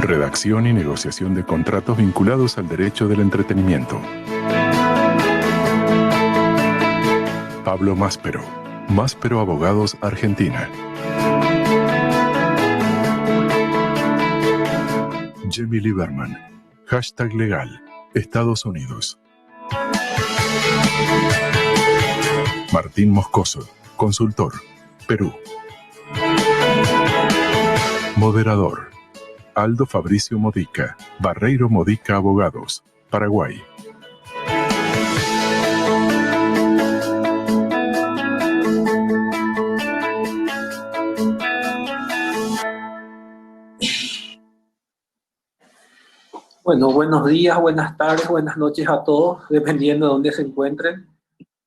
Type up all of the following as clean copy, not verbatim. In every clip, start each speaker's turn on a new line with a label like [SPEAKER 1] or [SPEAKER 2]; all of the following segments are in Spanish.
[SPEAKER 1] Redacción y negociación de contratos vinculados al derecho del entretenimiento. Pablo Máspero, Máspero Abogados Argentina. Jamie Lieberman, #legal, Estados Unidos. Martín Moscoso, consultor, Perú. Moderador, Aldo Fabricio Modica, Barreiro Modica Abogados, Paraguay.
[SPEAKER 2] Bueno, buenos días, buenas tardes, buenas noches a todos, dependiendo de dónde se encuentren.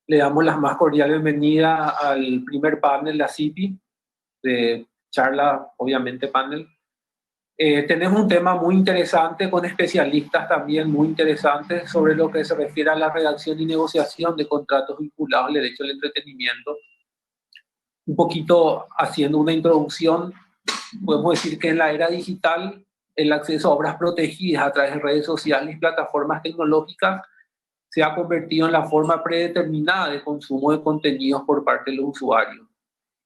[SPEAKER 2] Le damos la más cordial bienvenida al primer panel, la CIPI, de charla, obviamente panel. Tenemos un tema muy interesante con especialistas también muy interesantes sobre lo que se refiere a la redacción y negociación de contratos vinculados al derecho al entretenimiento. Un poquito haciendo una introducción, podemos decir que en la era digital el acceso a obras protegidas a través de redes sociales y plataformas tecnológicas se ha convertido en la forma predeterminada de consumo de contenidos por parte de los usuarios.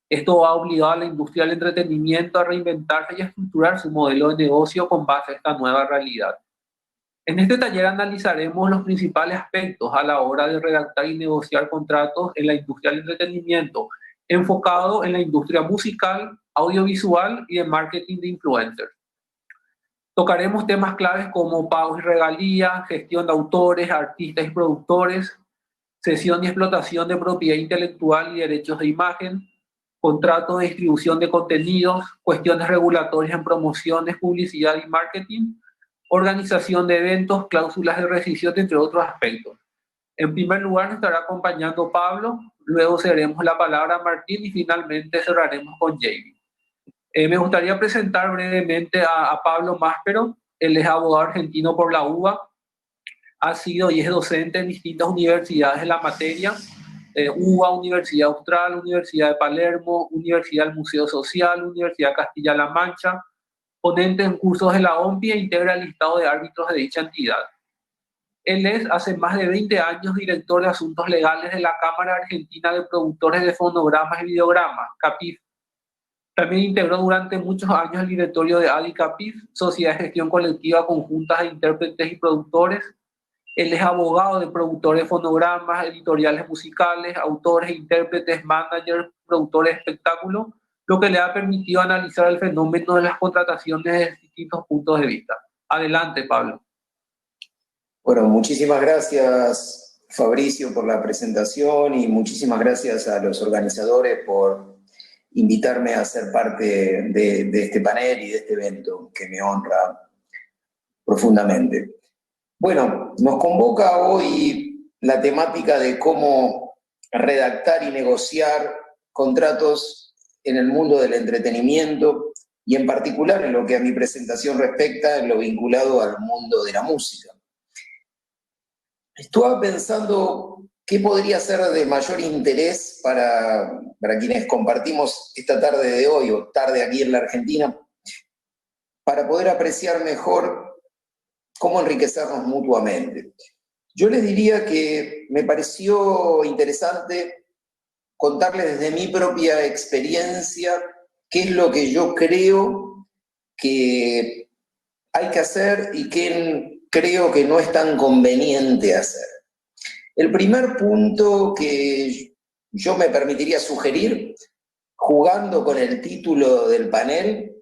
[SPEAKER 2] Esto ha obligado a la industria del entretenimiento a reinventarse y a estructurar su modelo de negocio con base a esta nueva realidad. En este taller analizaremos los principales aspectos a la hora de redactar y negociar contratos en la industria del entretenimiento, enfocado en la industria musical, audiovisual y de marketing de influencers. Tocaremos temas claves como pagos y regalías, gestión de autores, artistas y productores, cesión y explotación de propiedad intelectual y derechos de imagen, contratos de distribución de contenidos, cuestiones regulatorias en promociones, publicidad y marketing, organización de eventos, cláusulas de rescisión, entre otros aspectos. En primer lugar nos estará acompañando Pablo, luego cederemos la palabra a Martín y finalmente cerraremos con Jamie. Me gustaría presentar brevemente a Pablo Máspero. Él es abogado argentino por la UBA, ha sido y es docente en distintas universidades de la materia, UBA, Universidad Austral, Universidad de Palermo, Universidad del Museo Social, Universidad Castilla-La Mancha, ponente en cursos de la OMPI e integra el listado de árbitros de dicha entidad. Él es, hace más de 20 años, director de Asuntos Legales de la Cámara Argentina de Productores de Fonogramas y Videogramas, CAPIF. También integró durante muchos años el directorio de ADI-CAPIF, Sociedad de Gestión Colectiva Conjuntas de Intérpretes y Productores. Él es abogado de productores de fonogramas, editoriales musicales, autores, intérpretes, managers, productores de espectáculos, lo que le ha permitido analizar el fenómeno de las contrataciones desde distintos puntos de vista. Adelante, Pablo.
[SPEAKER 3] Bueno, muchísimas gracias, Fabricio, por la presentación y muchísimas gracias a los organizadores por invitarme a ser parte de este panel y de este evento que me honra profundamente. Bueno, nos convoca hoy la temática de cómo redactar y negociar contratos en el mundo del entretenimiento y en particular en lo que a mi presentación respecta, en lo vinculado al mundo de la música. Estaba pensando qué podría ser de mayor interés para quienes compartimos esta tarde de hoy o tarde aquí en la Argentina, para poder apreciar mejor cómo enriquecernos mutuamente. Yo les diría que me pareció interesante contarles desde mi propia experiencia qué es lo que yo creo que hay que hacer y qué creo que no es tan conveniente hacer. El primer punto que yo me permitiría sugerir, jugando con el título del panel,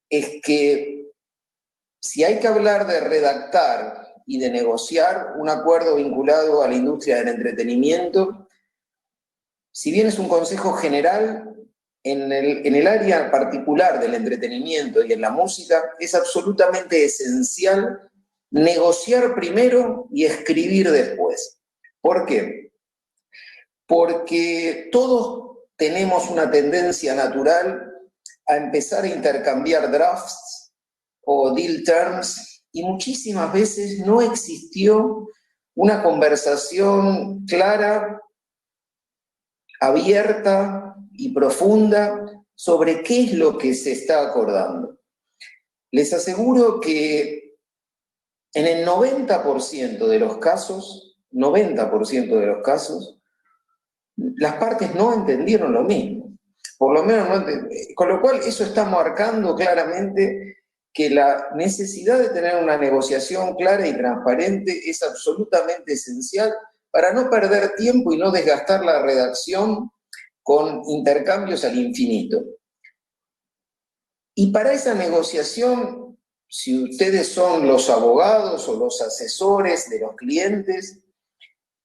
[SPEAKER 3] es que si hay que hablar de redactar y de negociar un acuerdo vinculado a la industria del entretenimiento, si bien es un consejo general, en el área particular del entretenimiento y en la música, es absolutamente esencial negociar primero y escribir después. ¿Por qué? Porque todos tenemos una tendencia natural a empezar a intercambiar drafts o deal terms y muchísimas veces no existió una conversación clara, abierta y profunda sobre qué es lo que se está acordando. Les aseguro que en el 90% de los casos, 90% de los casos, las partes no entendieron lo mismo. Por lo menos no entendieron. Con lo cual eso está marcando claramente que la necesidad de tener una negociación clara y transparente es absolutamente esencial para no perder tiempo y no desgastar la redacción con intercambios al infinito. Y para esa negociación, si ustedes son los abogados o los asesores de los clientes,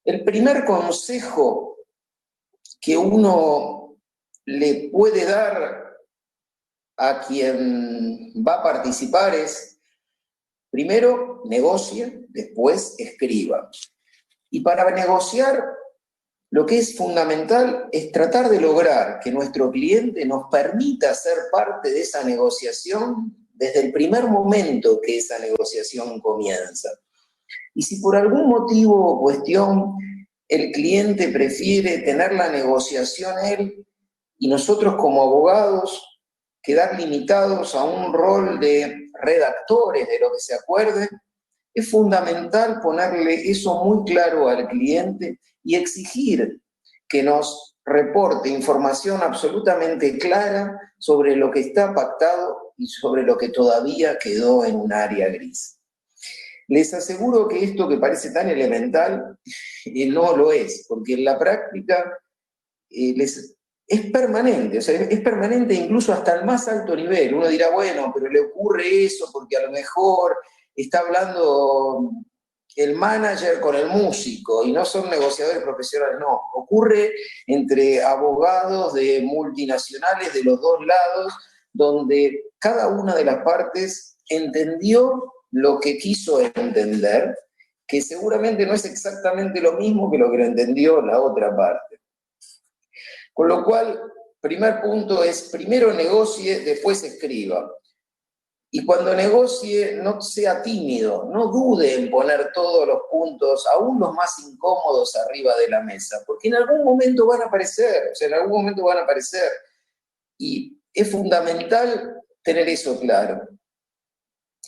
[SPEAKER 3] el primer consejo que uno le puede dar a quien va a participar es, primero, negocie, después escriba. Y para negociar, lo que es fundamental es tratar de lograr que nuestro cliente nos permita ser parte de esa negociación desde el primer momento que esa negociación comienza. Y si por algún motivo o cuestión el cliente prefiere tener la negociación él y nosotros como abogados quedar limitados a un rol de redactores de lo que se acuerde, es fundamental ponerle eso muy claro al cliente y exigir que nos reporte información absolutamente clara sobre lo que está pactado y sobre lo que todavía quedó en un área gris. Les aseguro que esto que parece tan elemental no lo es, porque en la práctica es permanente, o sea, es permanente incluso hasta el más alto nivel. Uno dirá, bueno, pero le ocurre eso porque a lo mejor está hablando el manager con el músico y no son negociadores profesionales, no. Ocurre entre abogados de multinacionales de los dos lados, donde cada una de las partes entendió lo que quiso entender, que seguramente no es exactamente lo mismo que lo que lo entendió la otra parte. Con lo cual, primer punto es, primero negocie, después escriba. Y cuando negocie, no sea tímido, no dude en poner todos los puntos, aún los más incómodos, arriba de la mesa, porque en algún momento van a aparecer, o sea, en algún momento van a aparecer. Y es fundamental tener eso claro.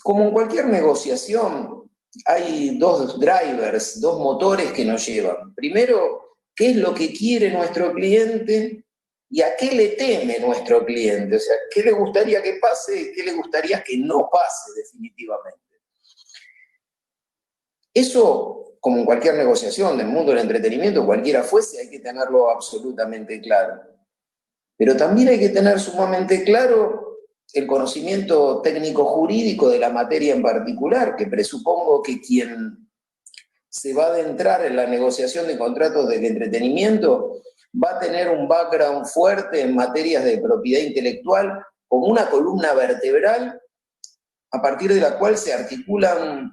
[SPEAKER 3] Como en cualquier negociación, hay dos drivers, dos motores que nos llevan. Primero, ¿qué es lo que quiere nuestro cliente y a qué le teme nuestro cliente? O sea, ¿qué le gustaría que pase y qué le gustaría que no pase definitivamente? Eso, como en cualquier negociación del mundo del entretenimiento, cualquiera fuese, hay que tenerlo absolutamente claro. Pero también hay que tener sumamente claro el conocimiento técnico-jurídico de la materia en particular, que presupongo que quien se va a adentrar en la negociación de contratos del entretenimiento va a tener un background fuerte en materias de propiedad intelectual, como una columna vertebral a partir de la cual se articulan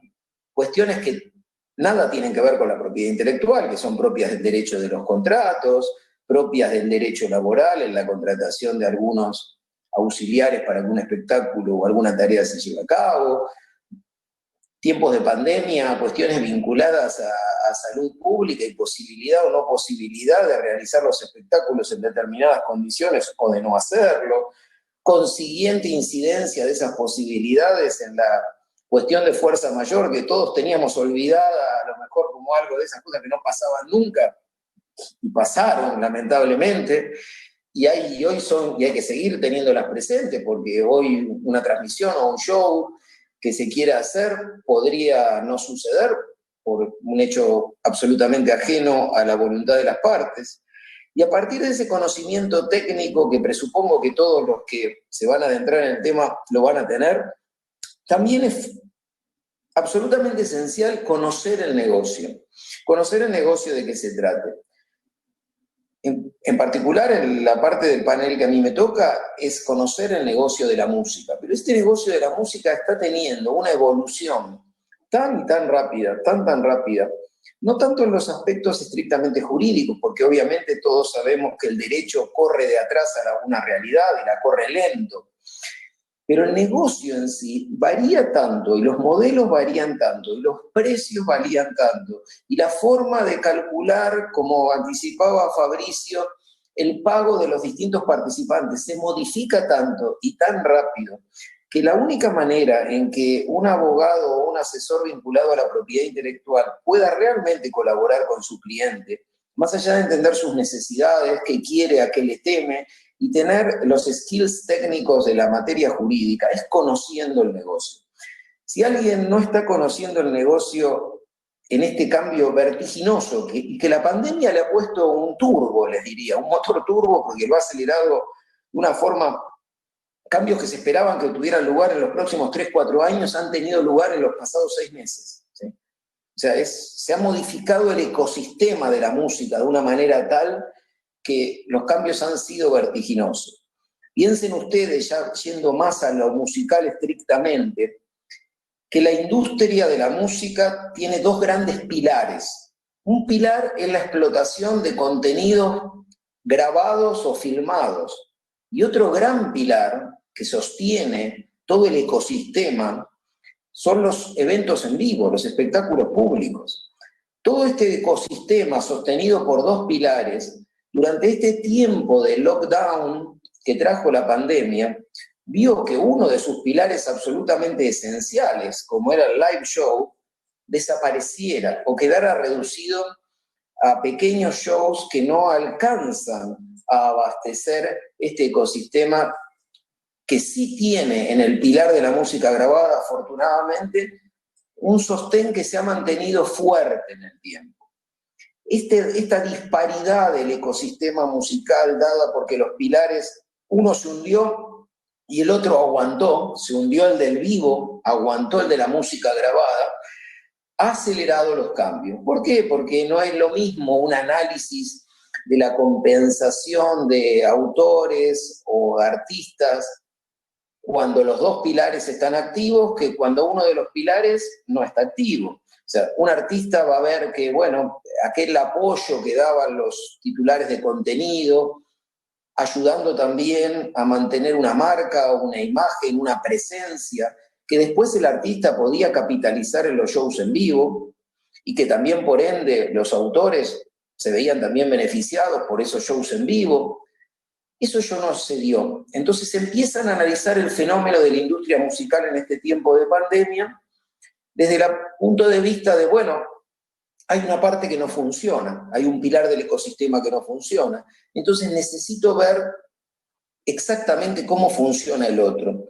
[SPEAKER 3] cuestiones que nada tienen que ver con la propiedad intelectual, que son propias del derecho de los contratos, propias del derecho laboral en la contratación de algunos auxiliares para que un espectáculo o alguna tarea se lleve a cabo, tiempos de pandemia, cuestiones vinculadas a salud pública y posibilidad o no posibilidad de realizar los espectáculos en determinadas condiciones o de no hacerlo, consiguiente incidencia de esas posibilidades en la cuestión de fuerza mayor que todos teníamos olvidada, a lo mejor como algo de esas cosas que no pasaban nunca, y pasaron lamentablemente, y hay que seguir teniéndolas presentes, porque hoy una transmisión o un show que se quiera hacer podría no suceder por un hecho absolutamente ajeno a la voluntad de las partes. Y a partir de ese conocimiento técnico que presupongo que todos los que se van a adentrar en el tema lo van a tener, también es absolutamente esencial conocer el negocio de qué se trate. En particular, en la parte del panel que a mí me toca, es conocer el negocio de la música. Pero este negocio de la música está teniendo una evolución tan rápida, tan rápida, no tanto en los aspectos estrictamente jurídicos, porque obviamente todos sabemos que el derecho corre de atrás a una realidad y la corre lento. Pero el negocio en sí varía tanto, y los modelos varían tanto, y los precios varían tanto, y la forma de calcular, como anticipaba Fabricio, el pago de los distintos participantes se modifica tanto y tan rápido, que la única manera en que un abogado o un asesor vinculado a la propiedad intelectual pueda realmente colaborar con su cliente, más allá de entender sus necesidades, qué quiere, a qué le teme, y tener los skills técnicos de la materia jurídica, es conociendo el negocio. Si alguien no está conociendo el negocio en este cambio vertiginoso, que la pandemia le ha puesto un turbo, les diría, un motor turbo, porque lo ha acelerado de una forma. Cambios que se esperaban que tuvieran lugar en los próximos 3, 4 años han tenido lugar en los pasados 6 meses. ¿Sí? O sea, se ha modificado el ecosistema de la música de una manera tal que los cambios han sido vertiginosos. Piensen ustedes, ya yendo más a lo musical estrictamente, que la industria de la música tiene 2 grandes pilares. Un pilar es la explotación de contenidos grabados o filmados, y otro gran pilar que sostiene todo el ecosistema son los eventos en vivo, los espectáculos públicos. Todo este ecosistema sostenido por 2 pilares, durante este tiempo de lockdown que trajo la pandemia, vio que uno de sus pilares absolutamente esenciales, como era el live show, desapareciera o quedara reducido a pequeños shows que no alcanzan a abastecer este ecosistema que sí tiene en el pilar de la música grabada, afortunadamente, un sostén que se ha mantenido fuerte en el tiempo. Esta disparidad del ecosistema musical, dada porque los pilares, uno se hundió y el otro aguantó, se hundió el del vivo, aguantó el de la música grabada, ha acelerado los cambios. ¿Por qué? Porque no es lo mismo un análisis de la compensación de autores o artistas cuando los 2 pilares están activos que cuando uno de los pilares no está activo. O sea, un artista va a ver que, bueno, aquel apoyo que daban los titulares de contenido, ayudando también a mantener una marca, una imagen, una presencia, que después el artista podía capitalizar en los shows en vivo, y que también, por ende, los autores se veían también beneficiados por esos shows en vivo. Eso ya no se dio. Entonces empiezan a analizar el fenómeno de la industria musical en este tiempo de pandemia desde el punto de vista de, bueno, hay una parte que no funciona, hay un pilar del ecosistema que no funciona, entonces necesito ver exactamente cómo funciona el otro.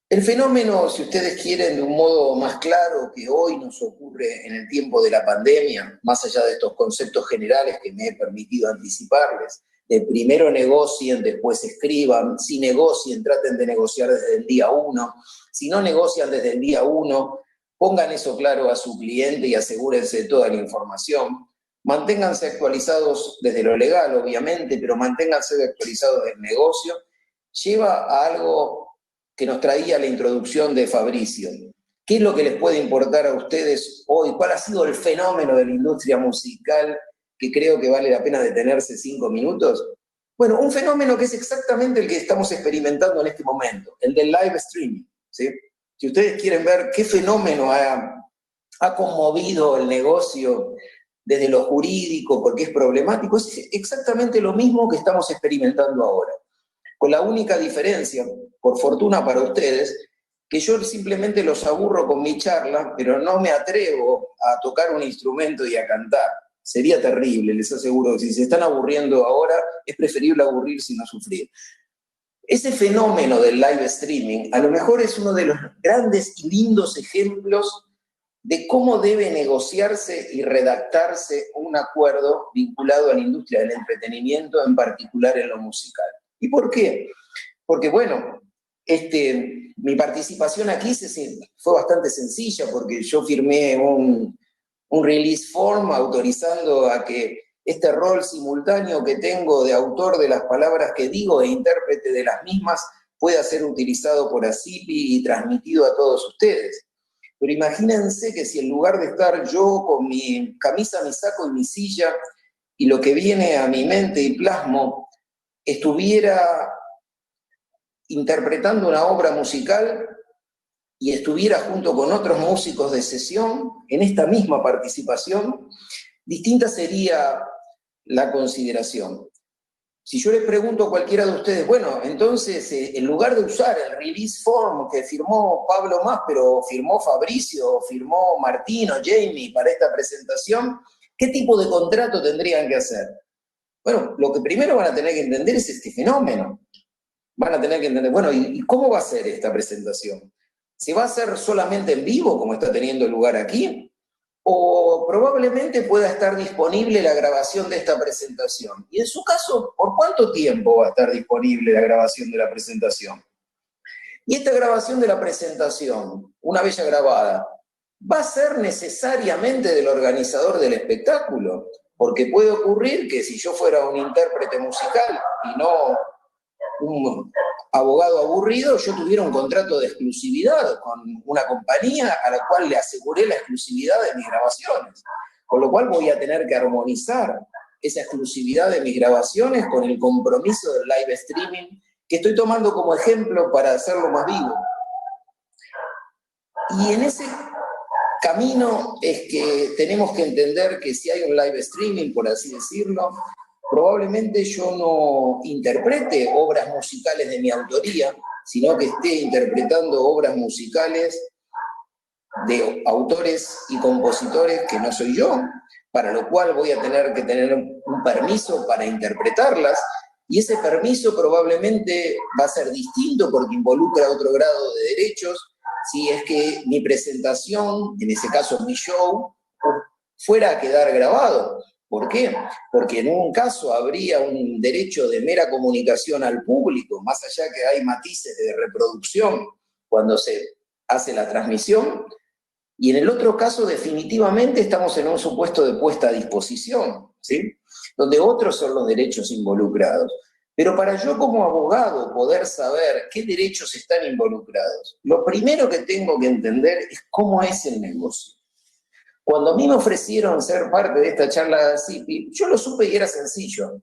[SPEAKER 3] El fenómeno, si ustedes quieren, de un modo más claro que hoy nos ocurre en el tiempo de la pandemia, más allá de estos conceptos generales que me he permitido anticiparles, de primero negocien, después escriban, si negocien, traten de negociar desde el día 1, si no negocian desde el día 1, pongan eso claro a su cliente y asegúrense de toda la información, manténganse actualizados desde lo legal, obviamente, pero manténganse actualizados del negocio, lleva a algo que nos traía la introducción de Fabricio. ¿Qué es lo que les puede importar a ustedes hoy? ¿Cuál ha sido el fenómeno de la industria musical que creo que vale la pena detenerse 5 minutos? Bueno, un fenómeno que es exactamente el que estamos experimentando en este momento, el del live streaming, ¿sí? Si ustedes quieren ver qué fenómeno ha conmovido el negocio desde lo jurídico, porque es problemático, es exactamente lo mismo que estamos experimentando ahora. Con la única diferencia, por fortuna para ustedes, que yo simplemente los aburro con mi charla, pero no me atrevo a tocar un instrumento y a cantar. Sería terrible, les aseguro que si se están aburriendo ahora, es preferible aburrirse y no sufrir. Ese fenómeno del live streaming a lo mejor es uno de los grandes y lindos ejemplos de cómo debe negociarse y redactarse un acuerdo vinculado a la industria del entretenimiento, en particular en lo musical. ¿Y por qué? Porque, bueno, mi participación aquí fue bastante sencilla, porque yo firmé un release form autorizando a que este rol simultáneo que tengo de autor de las palabras que digo e intérprete de las mismas pueda ser utilizado por ACIPI y transmitido a todos ustedes. Pero imagínense que si en lugar de estar yo con mi camisa, mi saco y mi silla, y lo que viene a mi mente y plasmo, estuviera interpretando una obra musical y estuviera junto con otros músicos de sesión en esta misma participación, distinta sería la consideración. Si yo les pregunto a cualquiera de ustedes, bueno, entonces, en lugar de usar el release form que firmó Pablo Máspero, firmó Fabricio, firmó Martín o Jamie para esta presentación, ¿qué tipo de contrato tendrían que hacer? Bueno, lo que primero van a tener que entender es este fenómeno. Van a tener que entender, bueno, ¿y cómo va a ser esta presentación? ¿Se va a hacer solamente en vivo, como está teniendo lugar aquí? ¿O probablemente pueda estar disponible la grabación de esta presentación? Y en su caso, ¿por cuánto tiempo va a estar disponible la grabación de la presentación? Y esta grabación de la presentación, una vez ya grabada, ¿va a ser necesariamente del organizador del espectáculo? Porque puede ocurrir que si yo fuera un intérprete musical y no un abogado aburrido, yo tuviera un contrato de exclusividad con una compañía a la cual le aseguré la exclusividad de mis grabaciones. Con lo cual voy a tener que armonizar esa exclusividad de mis grabaciones con el compromiso del live streaming, que estoy tomando como ejemplo para hacerlo más vivo. Y en ese camino es que tenemos que entender que si hay un live streaming, por así decirlo, probablemente yo no interprete obras musicales de mi autoría, sino que esté interpretando obras musicales de autores y compositores que no soy yo, para lo cual voy a tener que tener un permiso para interpretarlas, y ese permiso probablemente va a ser distinto porque involucra otro grado de derechos, si es que mi presentación, en ese caso mi show, fuera a quedar grabado. ¿Por qué? Porque en un caso habría un derecho de mera comunicación al público, más allá que hay matices de reproducción cuando se hace la transmisión, y en el otro caso definitivamente estamos en un supuesto de puesta a disposición, ¿sí? Donde otros son los derechos involucrados. Pero para yo como abogado poder saber qué derechos están involucrados, lo primero que tengo que entender es cómo es el negocio. Cuando a mí me ofrecieron ser parte de esta charla de CIPI, yo lo supe y era sencillo.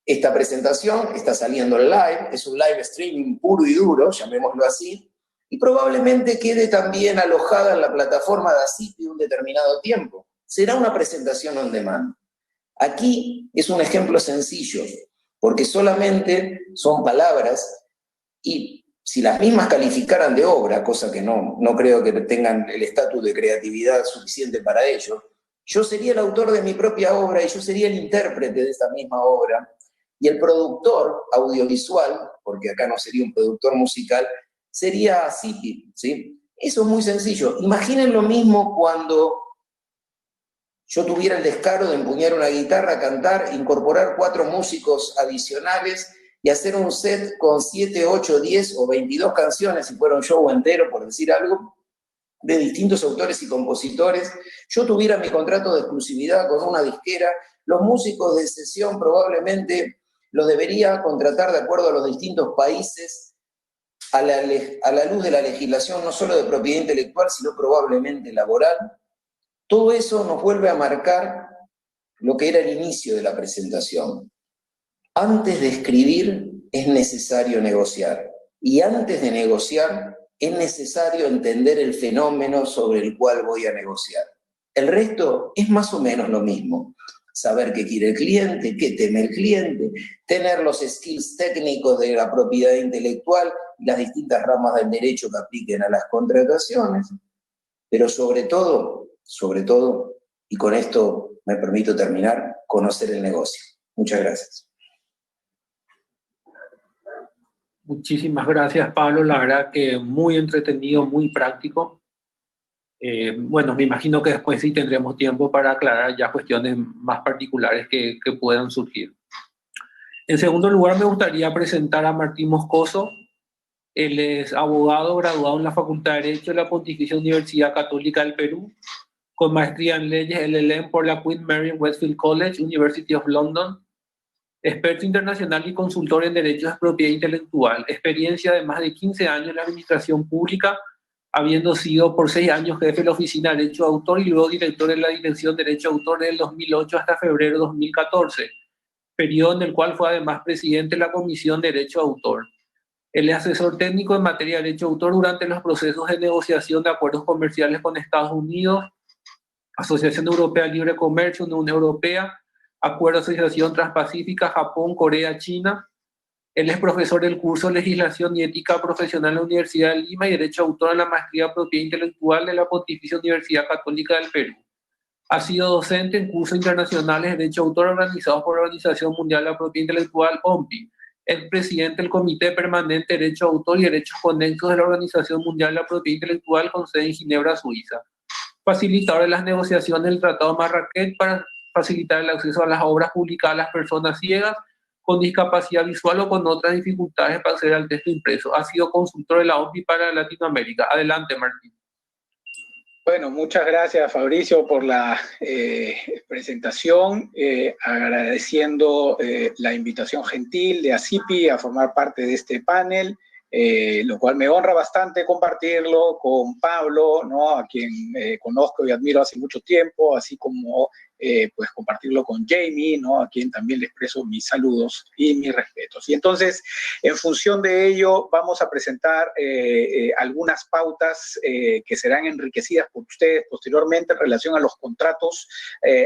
[SPEAKER 3] Esta presentación está saliendo en live, es un live streaming puro y duro, llamémoslo así, y probablemente quede también alojada en la plataforma de CIPI un determinado tiempo. Será una presentación on demand. Aquí es un ejemplo sencillo, porque solamente son palabras y si las mismas calificaran de obra, cosa que no creo que tengan el estatus de creatividad suficiente para ello, yo sería el autor de mi propia obra y yo sería el intérprete de esta misma obra, y el productor audiovisual, porque acá no sería un productor musical, sería CIPI, ¿sí? Eso es muy sencillo. Imaginen lo mismo cuando yo tuviera el descaro de empuñar una guitarra, cantar, incorporar 4 músicos adicionales y hacer un set con 7, 8, 10 o 22 canciones, si fuera un show entero, por decir algo, de distintos autores y compositores. Yo tuviera mi contrato de exclusividad con una disquera, los músicos de sesión probablemente los debería contratar de acuerdo a los distintos países, a la luz de la legislación no solo de propiedad intelectual, sino probablemente laboral. Todo eso nos vuelve a marcar lo que era el inicio de la presentación. Antes de escribir es necesario negociar, y antes de negociar es necesario entender el fenómeno sobre el cual voy a negociar. El resto es más o menos lo mismo. Saber qué quiere el cliente, qué teme el cliente, tener los skills técnicos de la propiedad intelectual y las distintas ramas del derecho que apliquen a las contrataciones, pero sobre todo, y con esto me permito terminar, conocer el negocio. Muchas gracias.
[SPEAKER 2] Muchísimas gracias, Pablo. La verdad que muy entretenido, muy práctico. Bueno, me imagino que después sí tendremos tiempo para aclarar ya cuestiones más particulares que puedan surgir. En segundo lugar, me gustaría presentar a Martín Moscoso. Él es abogado graduado en la Facultad de Derecho de la Pontificia Universidad Católica del Perú, con maestría en leyes LLM por la Queen Mary Westfield College, University of London. Experto internacional y consultor en derechos de propiedad intelectual, experiencia de más de 15 años en la administración pública, habiendo sido por 6 años jefe de la Oficina de Derecho de Autor y luego director de la Dirección de Derecho de Autor del 2008 hasta febrero de 2014, periodo en el cual fue además presidente de la Comisión de Derecho de Autor. Él es asesor técnico en materia de derecho de autor durante los procesos de negociación de acuerdos comerciales con Estados Unidos, Asociación Europea de Libre Comercio, Unión Europea, Acuerdo de Asociación Transpacífica Japón-Corea-China. Él es profesor del curso Legislación y Ética Profesional en la Universidad de Lima y Derecho Autor en la Maestría de Propiedad Intelectual de la Pontificia Universidad Católica del Perú. Ha sido docente en cursos internacionales de Derecho Autor organizados por la Organización Mundial de la Propiedad Intelectual, OMPI. Es presidente del Comité Permanente de Derecho Autor y Derechos Conexos de la Organización Mundial de la Propiedad Intelectual con sede en Ginebra, Suiza. Facilitador de las negociaciones del Tratado de Marrakech para facilitar el acceso a las obras publicadas a las personas ciegas, con discapacidad visual o con otras dificultades para acceder al texto impreso. Ha sido consultor de la OMPI para Latinoamérica. Adelante, Martín.
[SPEAKER 4] Bueno, muchas gracias, Fabricio, por la presentación, agradeciendo la invitación gentil de ACIPI a formar parte de este panel, lo cual me honra bastante compartirlo con Pablo, ¿no? A quien conozco y admiro hace mucho tiempo, así como pues compartirlo con Jamie, ¿no? A quien también le expreso mis saludos y mis respetos. Y entonces, en función de ello, vamos a presentar algunas pautas que serán enriquecidas por ustedes posteriormente en relación a los contratos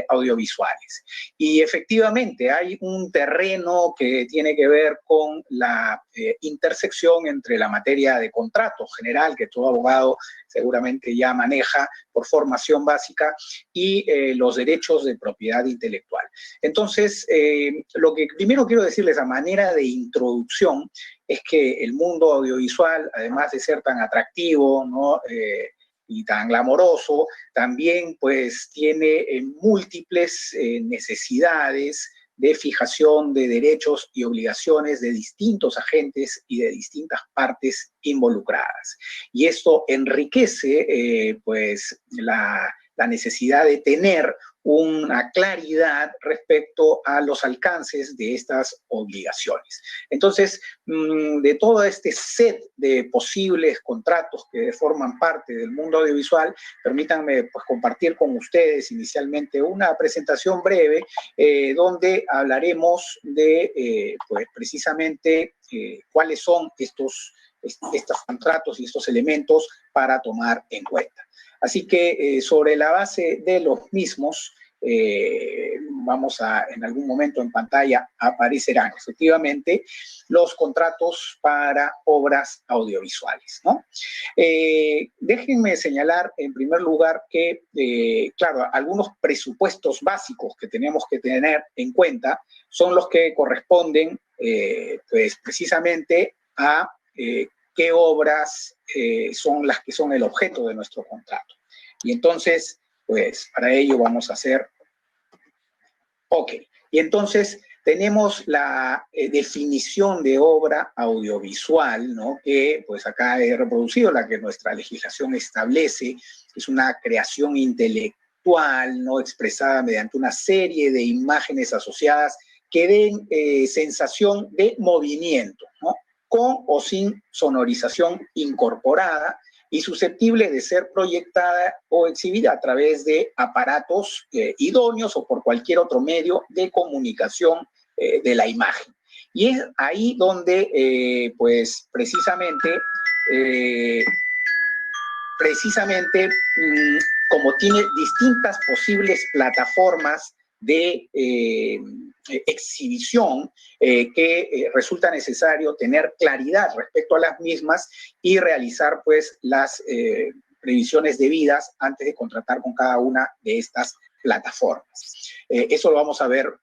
[SPEAKER 4] audiovisuales. Y efectivamente, hay un terreno que tiene que ver con la intersección entre la materia de contrato general, que todo abogado seguramente ya maneja por formación básica, y los derechos de propiedad intelectual. Entonces, lo que primero quiero decirles a manera de introducción es que el mundo audiovisual, además de ser tan atractivo, ¿no? Y tan glamoroso, también pues tiene múltiples necesidades de fijación de derechos y obligaciones de distintos agentes y de distintas partes involucradas. Y esto enriquece pues la necesidad de tener una claridad respecto a los alcances de estas obligaciones. Entonces, de todo este set de posibles contratos que forman parte del mundo audiovisual, permítanme pues compartir con ustedes inicialmente una presentación breve donde hablaremos de pues precisamente cuáles son estos contratos y estos elementos para tomar en cuenta. Así que sobre la base de los mismos, vamos a, en algún momento en pantalla aparecerán efectivamente los contratos para obras audiovisuales, ¿no? Déjenme señalar en primer lugar que, claro, algunos presupuestos básicos que tenemos que tener en cuenta son los que corresponden, pues precisamente a qué obras son las que son el objeto de nuestro contrato. Y entonces, pues, para ello vamos a hacer... Ok. Y entonces tenemos la definición de obra audiovisual, ¿no? Que, pues, acá he reproducido la que nuestra legislación establece. Es una creación intelectual, ¿no? Expresada mediante una serie de imágenes asociadas que den sensación de movimiento, ¿no? Con o sin sonorización incorporada y susceptible de ser proyectada o exhibida a través de aparatos idóneos o por cualquier otro medio de comunicación de la imagen. Y es ahí donde, pues, precisamente, como tiene distintas posibles plataformas de exhibición, que resulta necesario tener claridad respecto a las mismas y realizar pues las previsiones debidas antes de contratar con cada una de estas plataformas. Eso lo vamos a ver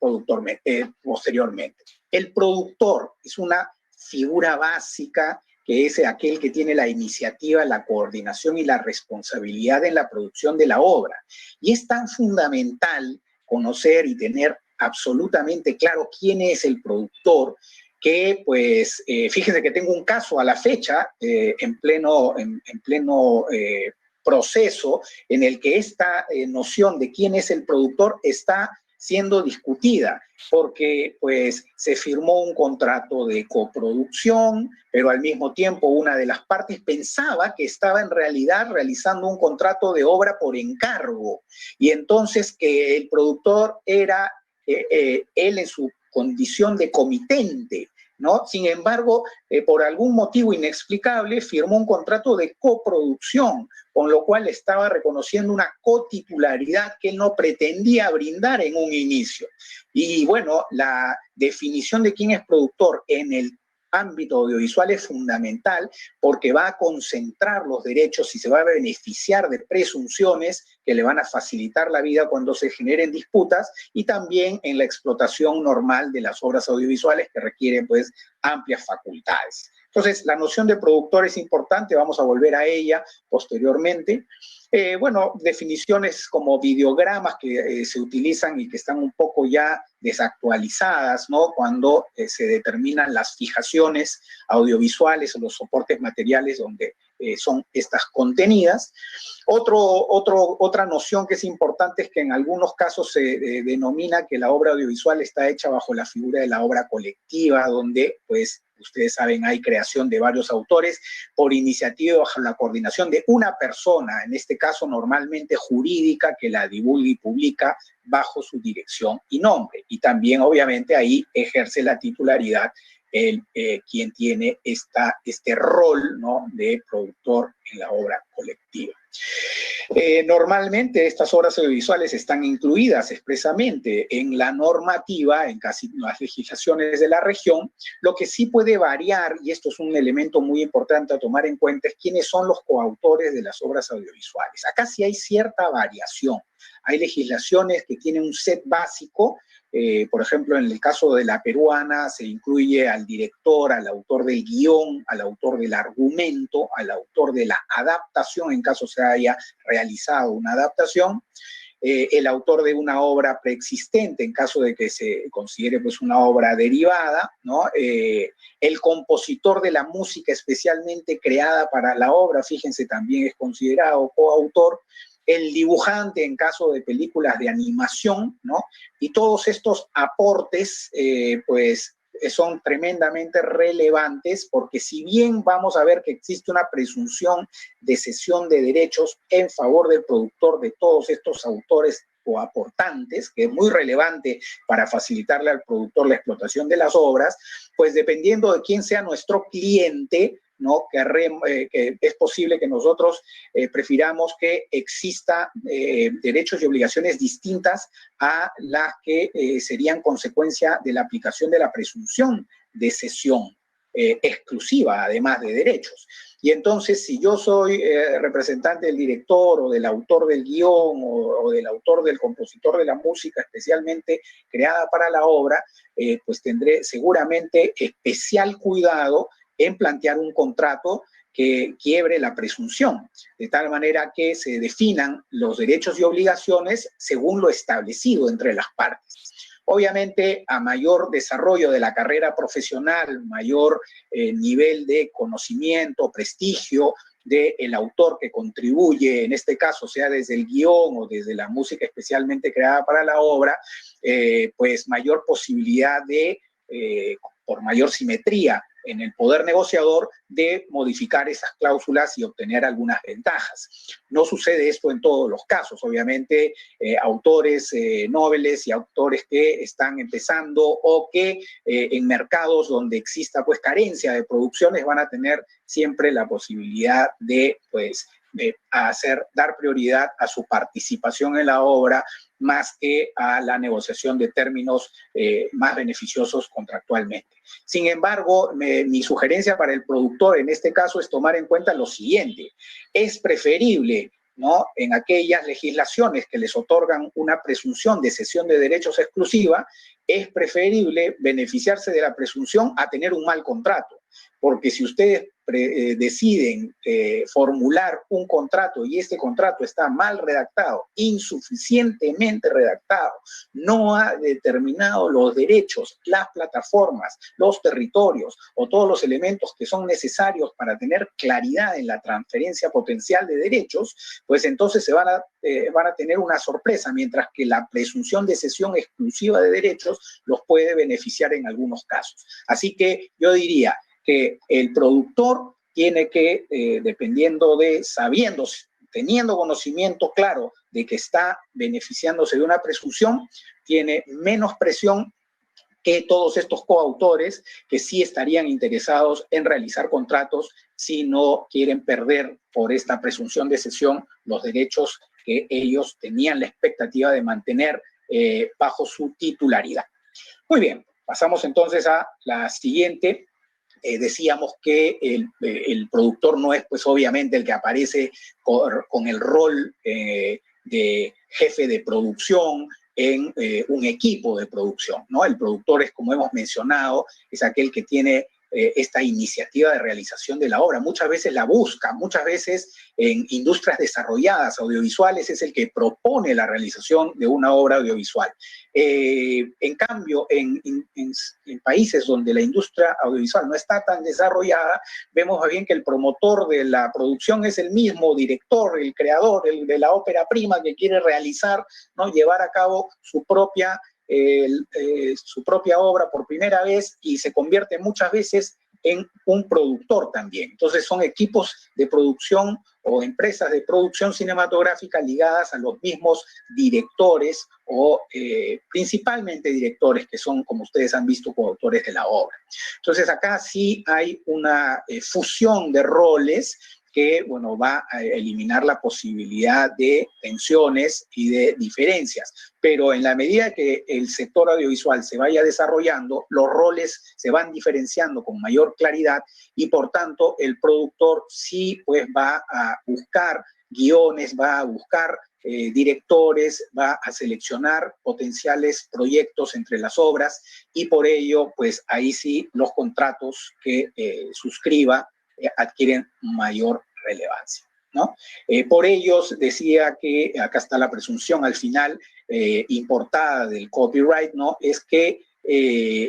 [SPEAKER 4] posteriormente. El productor es una figura básica que es aquel que tiene la iniciativa, la coordinación y la responsabilidad en la producción de la obra. Y es tan fundamental conocer y tener absolutamente claro quién es el productor, que pues fíjense que tengo un caso a la fecha en pleno proceso en el que esta noción de quién es el productor está siendo discutida, porque pues se firmó un contrato de coproducción, pero al mismo tiempo una de las partes pensaba que estaba en realidad realizando un contrato de obra por encargo, y entonces que el productor era él en su condición de comitente, ¿no? Sin embargo, por algún motivo inexplicable, firmó un contrato de coproducción, con lo cual estaba reconociendo una cotitularidad que él no pretendía brindar en un inicio. Y bueno, la definición de quién es productor en el ámbito audiovisual es fundamental porque va a concentrar los derechos y se va a beneficiar de presunciones que le van a facilitar la vida cuando se generen disputas y también en la explotación normal de las obras audiovisuales que requieren pues amplias facultades. Entonces, la noción de productor es importante, vamos a volver a ella posteriormente. Bueno, definiciones como videogramas que se utilizan y que están un poco ya desactualizadas, ¿no? Cuando se determinan las fijaciones audiovisuales o los soportes materiales donde son estas contenidas. Otra noción que es importante es que en algunos casos se denomina que la obra audiovisual está hecha bajo la figura de la obra colectiva, donde, pues, ustedes saben, hay creación de varios autores por iniciativa bajo la coordinación de una persona, en este caso normalmente jurídica, que la divulga y publica bajo su dirección y nombre. Y también, obviamente, ahí ejerce la titularidad quien tiene este rol, ¿no?, de productor en la obra colectiva. Normalmente estas obras audiovisuales están incluidas expresamente en la normativa, en casi las legislaciones de la región. Lo que sí puede variar, y esto es un elemento muy importante a tomar en cuenta, es quiénes son los coautores de las obras audiovisuales. Acá sí hay cierta variación. Hay legislaciones que tienen un set básico. Por ejemplo, en el caso de la peruana se incluye al director, al autor del guión, al autor del argumento, al autor de la adaptación, en caso se haya realizado una adaptación, el autor de una obra preexistente, en caso de que se considere pues una obra derivada, ¿no? El compositor de la música especialmente creada para la obra, fíjense, también es considerado coautor, el dibujante en caso de películas de animación, ¿no? Y todos estos aportes, pues, son tremendamente relevantes porque si bien vamos a ver que existe una presunción de cesión de derechos en favor del productor de todos estos autores o aportantes, que es muy relevante para facilitarle al productor la explotación de las obras, pues dependiendo de quién sea nuestro cliente, ¿no? Que es posible que nosotros prefiramos que exista derechos y obligaciones distintas a las que serían consecuencia de la aplicación de la presunción de cesión exclusiva, además de derechos. Y entonces, si yo soy representante del director o del autor del guión o del autor del compositor de la música especialmente creada para la obra, pues tendré seguramente especial cuidado en plantear un contrato que quiebre la presunción, de tal manera que se definan los derechos y obligaciones según lo establecido entre las partes. Obviamente, a mayor desarrollo de la carrera profesional, mayor nivel de conocimiento, prestigio del autor que contribuye, en este caso, sea desde el guión o desde la música especialmente creada para la obra, pues mayor posibilidad de, por mayor simetría en el poder negociador, de modificar esas cláusulas y obtener algunas ventajas. No sucede esto en todos los casos. Obviamente, autores nobles y autores que están empezando o que en mercados donde exista pues carencia de producciones van a tener siempre la posibilidad de pues dar prioridad a su participación en la obra más que a la negociación de términos más beneficiosos contractualmente. Sin embargo, mi sugerencia para el productor en este caso es tomar en cuenta lo siguiente: es preferible, ¿no?, en aquellas legislaciones que les otorgan una presunción de cesión de derechos exclusiva, es preferible beneficiarse de la presunción a tener un mal contrato. Porque si ustedes deciden formular un contrato y este contrato está mal redactado, insuficientemente redactado, no ha determinado los derechos, las plataformas, los territorios o todos los elementos que son necesarios para tener claridad en la transferencia potencial de derechos, pues entonces se van a tener una sorpresa, mientras que la presunción de cesión exclusiva de derechos los puede beneficiar en algunos casos. Así que yo diría que el productor tiene que, teniendo conocimiento claro de que está beneficiándose de una presunción, tiene menos presión que todos estos coautores que sí estarían interesados en realizar contratos si no quieren perder por esta presunción de cesión los derechos que ellos tenían la expectativa de mantener bajo su titularidad. Muy bien, pasamos entonces a la siguiente. Decíamos que el productor no es, pues, obviamente el que aparece con el rol de jefe de producción en un equipo de producción, ¿no? El productor es, como hemos mencionado, es aquel que tiene esta iniciativa de realización de la obra. Muchas veces la busca, muchas veces en industrias desarrolladas audiovisuales es el que propone la realización de una obra audiovisual. En cambio, en países donde la industria audiovisual no está tan desarrollada, vemos bien que el promotor de la producción es el mismo director, el creador de la ópera prima que quiere realizar, ¿no? Llevar a cabo su propia obra por primera vez, y se convierte muchas veces en un productor también. Entonces son equipos de producción o empresas de producción cinematográfica ligadas a los mismos directores o principalmente directores que son, como ustedes han visto, coautores de la obra. Entonces acá sí hay una fusión de roles que, bueno, va a eliminar la posibilidad de tensiones y de diferencias. Pero en la medida que el sector audiovisual se vaya desarrollando, los roles se van diferenciando con mayor claridad y, por tanto, el productor sí, pues, va a buscar guiones, va a buscar directores, va a seleccionar potenciales proyectos entre las obras, y por ello, pues, ahí sí los contratos que suscriba adquieren mayor relevancia, ¿no? Por ello decía que acá está la presunción al final importada del copyright, ¿no? Es que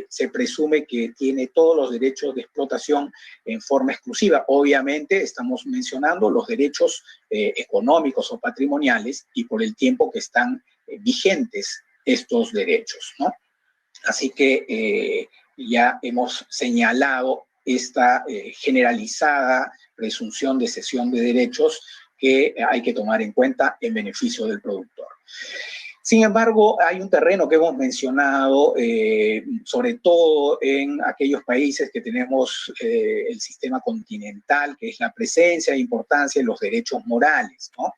[SPEAKER 4] se presume que tiene todos los derechos de explotación en forma exclusiva. Obviamente estamos mencionando los derechos económicos o patrimoniales y por el tiempo que están vigentes estos derechos, ¿no? Así que ya hemos señalado esta generalizada presunción de cesión de derechos que hay que tomar en cuenta en beneficio del productor. Sin embargo, hay un terreno que hemos mencionado, sobre todo en aquellos países que tenemos el sistema continental, que es la presencia e importancia de los derechos morales, ¿no?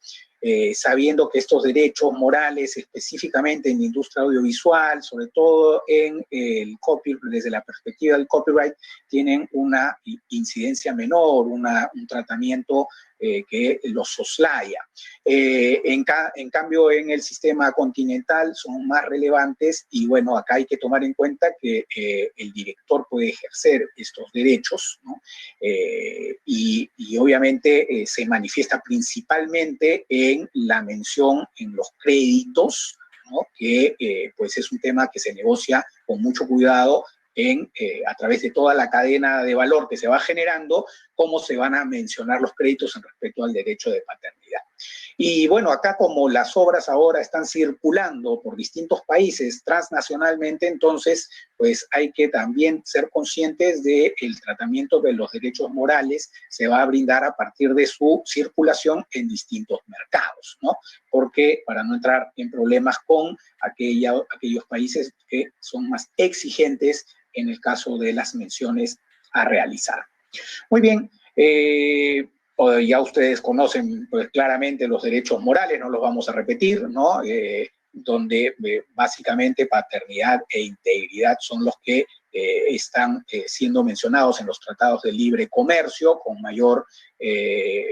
[SPEAKER 4] Sabiendo que estos derechos morales, específicamente en la industria audiovisual, sobre todo en el copyright, desde la perspectiva del copyright, tienen una incidencia menor, un tratamiento que los soslaya. En cambio, en el sistema continental son más relevantes y, bueno, acá hay que tomar en cuenta que el director puede ejercer estos derechos, ¿no? Y obviamente se manifiesta principalmente en la mención en los créditos, ¿no? Que pues es un tema que se negocia con mucho cuidado a través de toda la cadena de valor que se va generando, cómo se van a mencionar los créditos en respecto al derecho de paternidad. Y bueno, acá como las obras ahora están circulando por distintos países transnacionalmente, entonces pues hay que también ser conscientes del tratamiento de los derechos morales se va a brindar a partir de su circulación en distintos mercados, ¿no? Porque para no entrar en problemas con aquellos países que son más exigentes en el caso de las menciones a realizar. Muy bien, ya ustedes conocen pues, claramente los derechos morales, no los vamos a repetir, ¿no? Donde básicamente paternidad e integridad son los que están siendo mencionados en los tratados de libre comercio con mayor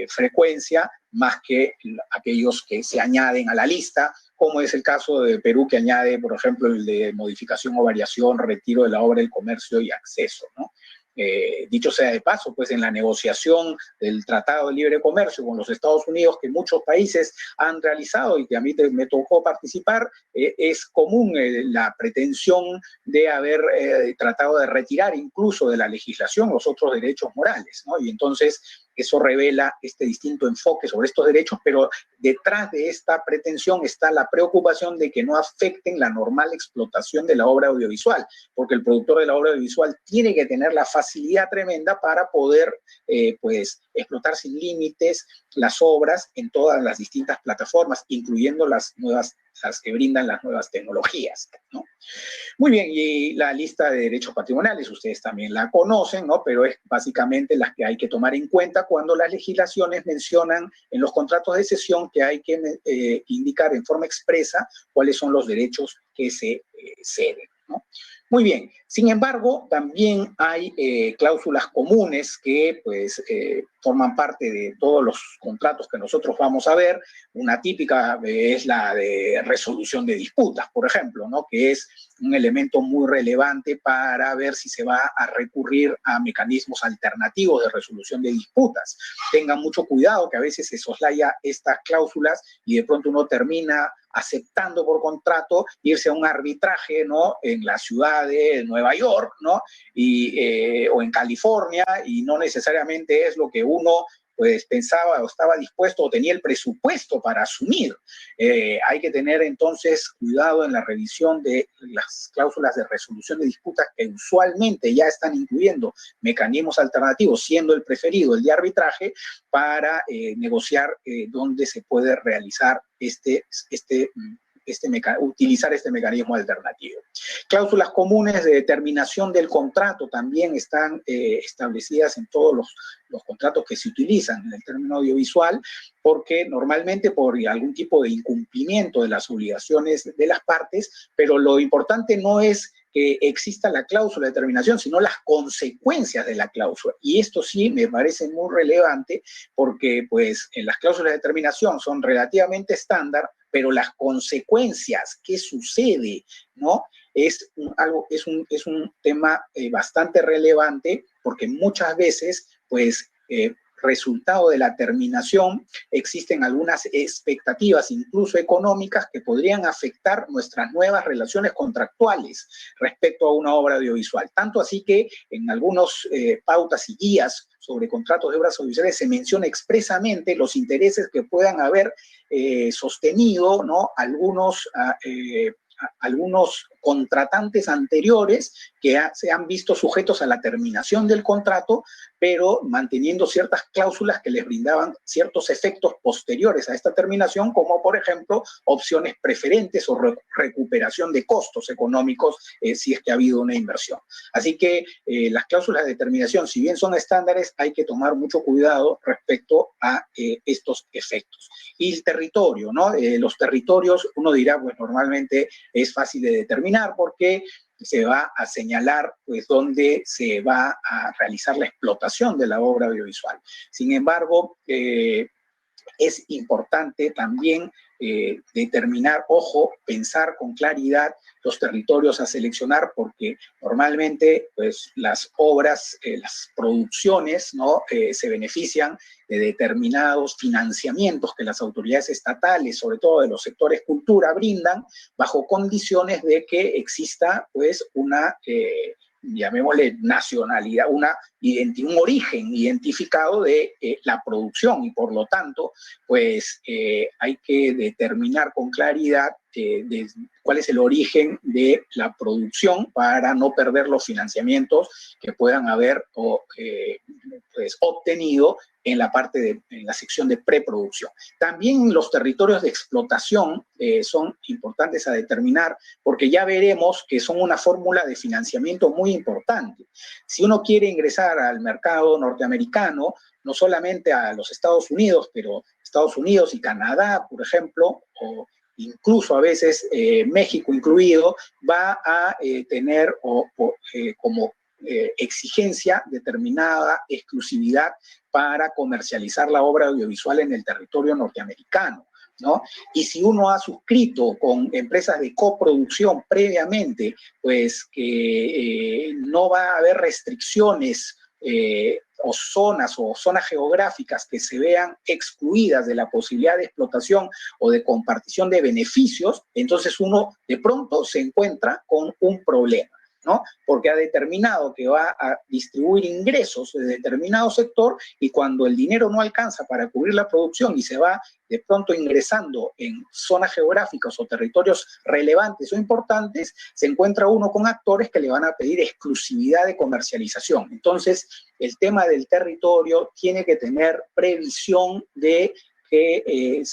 [SPEAKER 4] frecuencia, más que aquellos que se añaden a la lista, como es el caso de Perú, que añade, por ejemplo, el de modificación o variación, retiro de la obra, el comercio y acceso, ¿no? Dicho sea de paso, pues en la negociación del Tratado de Libre Comercio con los Estados Unidos, que muchos países han realizado y que a mí me tocó participar, es común la pretensión de haber tratado de retirar incluso de la legislación los otros derechos morales, ¿no? Y entonces eso revela este distinto enfoque sobre estos derechos, pero detrás de esta pretensión está la preocupación de que no afecten la normal explotación de la obra audiovisual, porque el productor de la obra audiovisual tiene que tener la facilidad tremenda para poder pues, explotar sin límites las obras en todas las distintas plataformas, incluyendo las nuevas las que brindan las nuevas tecnologías, ¿no? Muy bien, y la lista de derechos patrimoniales, ustedes también la conocen, ¿no? Pero es básicamente las que hay que tomar en cuenta cuando las legislaciones mencionan en los contratos de cesión que hay que indicar en forma expresa cuáles son los derechos que se ceden, ¿no? Muy bien, sin embargo, también hay cláusulas comunes que pues forman parte de todos los contratos que nosotros vamos a ver. Una típica es la de resolución de disputas, por ejemplo, ¿no? Que es un elemento muy relevante para ver si se va a recurrir a mecanismos alternativos de resolución de disputas. Tengan mucho cuidado que a veces se soslaya estas cláusulas y de pronto uno termina aceptando por contrato irse a un arbitraje, ¿no? En la ciudad de Nueva York, ¿no? O en California, y no necesariamente es lo que uno pues pensaba o estaba dispuesto o tenía el presupuesto para asumir. Hay que tener entonces cuidado en la revisión de las cláusulas de resolución de disputas que usualmente ya están incluyendo mecanismos alternativos, siendo el preferido el de arbitraje, para negociar dónde se puede realizar utilizar este mecanismo alternativo. Cláusulas comunes de determinación del contrato también están establecidas en todos los contratos que se utilizan en el término audiovisual, porque normalmente por algún tipo de incumplimiento de las obligaciones de las partes, pero lo importante no es que exista la cláusula de determinación, sino las consecuencias de la cláusula. Y esto sí me parece muy relevante porque pues en las cláusulas de determinación son relativamente estándar, pero las consecuencias, ¿qué sucede? ¿No? Es un tema bastante relevante porque muchas veces pues resultado de la terminación existen algunas expectativas, incluso económicas, que podrían afectar nuestras nuevas relaciones contractuales respecto a una obra audiovisual. Tanto así que en algunos pautas y guías sobre contratos de obras audiovisuales se menciona expresamente los intereses que puedan haber sostenido, ¿no? Algunos contratantes anteriores que se han visto sujetos a la terminación del contrato, pero manteniendo ciertas cláusulas que les brindaban ciertos efectos posteriores a esta terminación, como por ejemplo opciones preferentes o recuperación de costos económicos si es que ha habido una inversión. Así que las cláusulas de terminación, si bien son estándares, hay que tomar mucho cuidado respecto a estos efectos. Y el territorio, ¿no? Los territorios, uno dirá, pues normalmente es fácil de determinar porque se va a señalar pues dónde se va a realizar la explotación de la obra audiovisual. Sin embargo, es importante también determinar, ojo, pensar con claridad los territorios a seleccionar, porque normalmente pues, las obras, las producciones, ¿no? Se benefician de determinados financiamientos que las autoridades estatales, sobre todo de los sectores cultura, brindan bajo condiciones de que exista pues, una llamémosle nacionalidad, un origen identificado de la producción, y por lo tanto, pues hay que determinar con claridad cuál es el origen de la producción para no perder los financiamientos que puedan haber pues, obtenido en la sección de preproducción. También los territorios de explotación son importantes a determinar porque ya veremos que son una fórmula de financiamiento muy importante. Si uno quiere ingresar al mercado norteamericano, no solamente a los Estados Unidos, pero Estados Unidos y Canadá, por ejemplo, o incluso a veces México incluido, va a tener como exigencia determinada exclusividad para comercializar la obra audiovisual en el territorio norteamericano, ¿no? Y si uno ha suscrito con empresas de coproducción previamente, pues que no va a haber restricciones o zonas geográficas que se vean excluidas de la posibilidad de explotación o de compartición de beneficios, entonces uno de pronto se encuentra con un problema, ¿no? Porque ha determinado que va a distribuir ingresos de determinado sector y cuando el dinero no alcanza para cubrir la producción y se va de pronto ingresando en zonas geográficas o territorios relevantes o importantes, se encuentra uno con actores que le van a pedir exclusividad de comercialización. Entonces, el tema del territorio tiene que tener previsión de que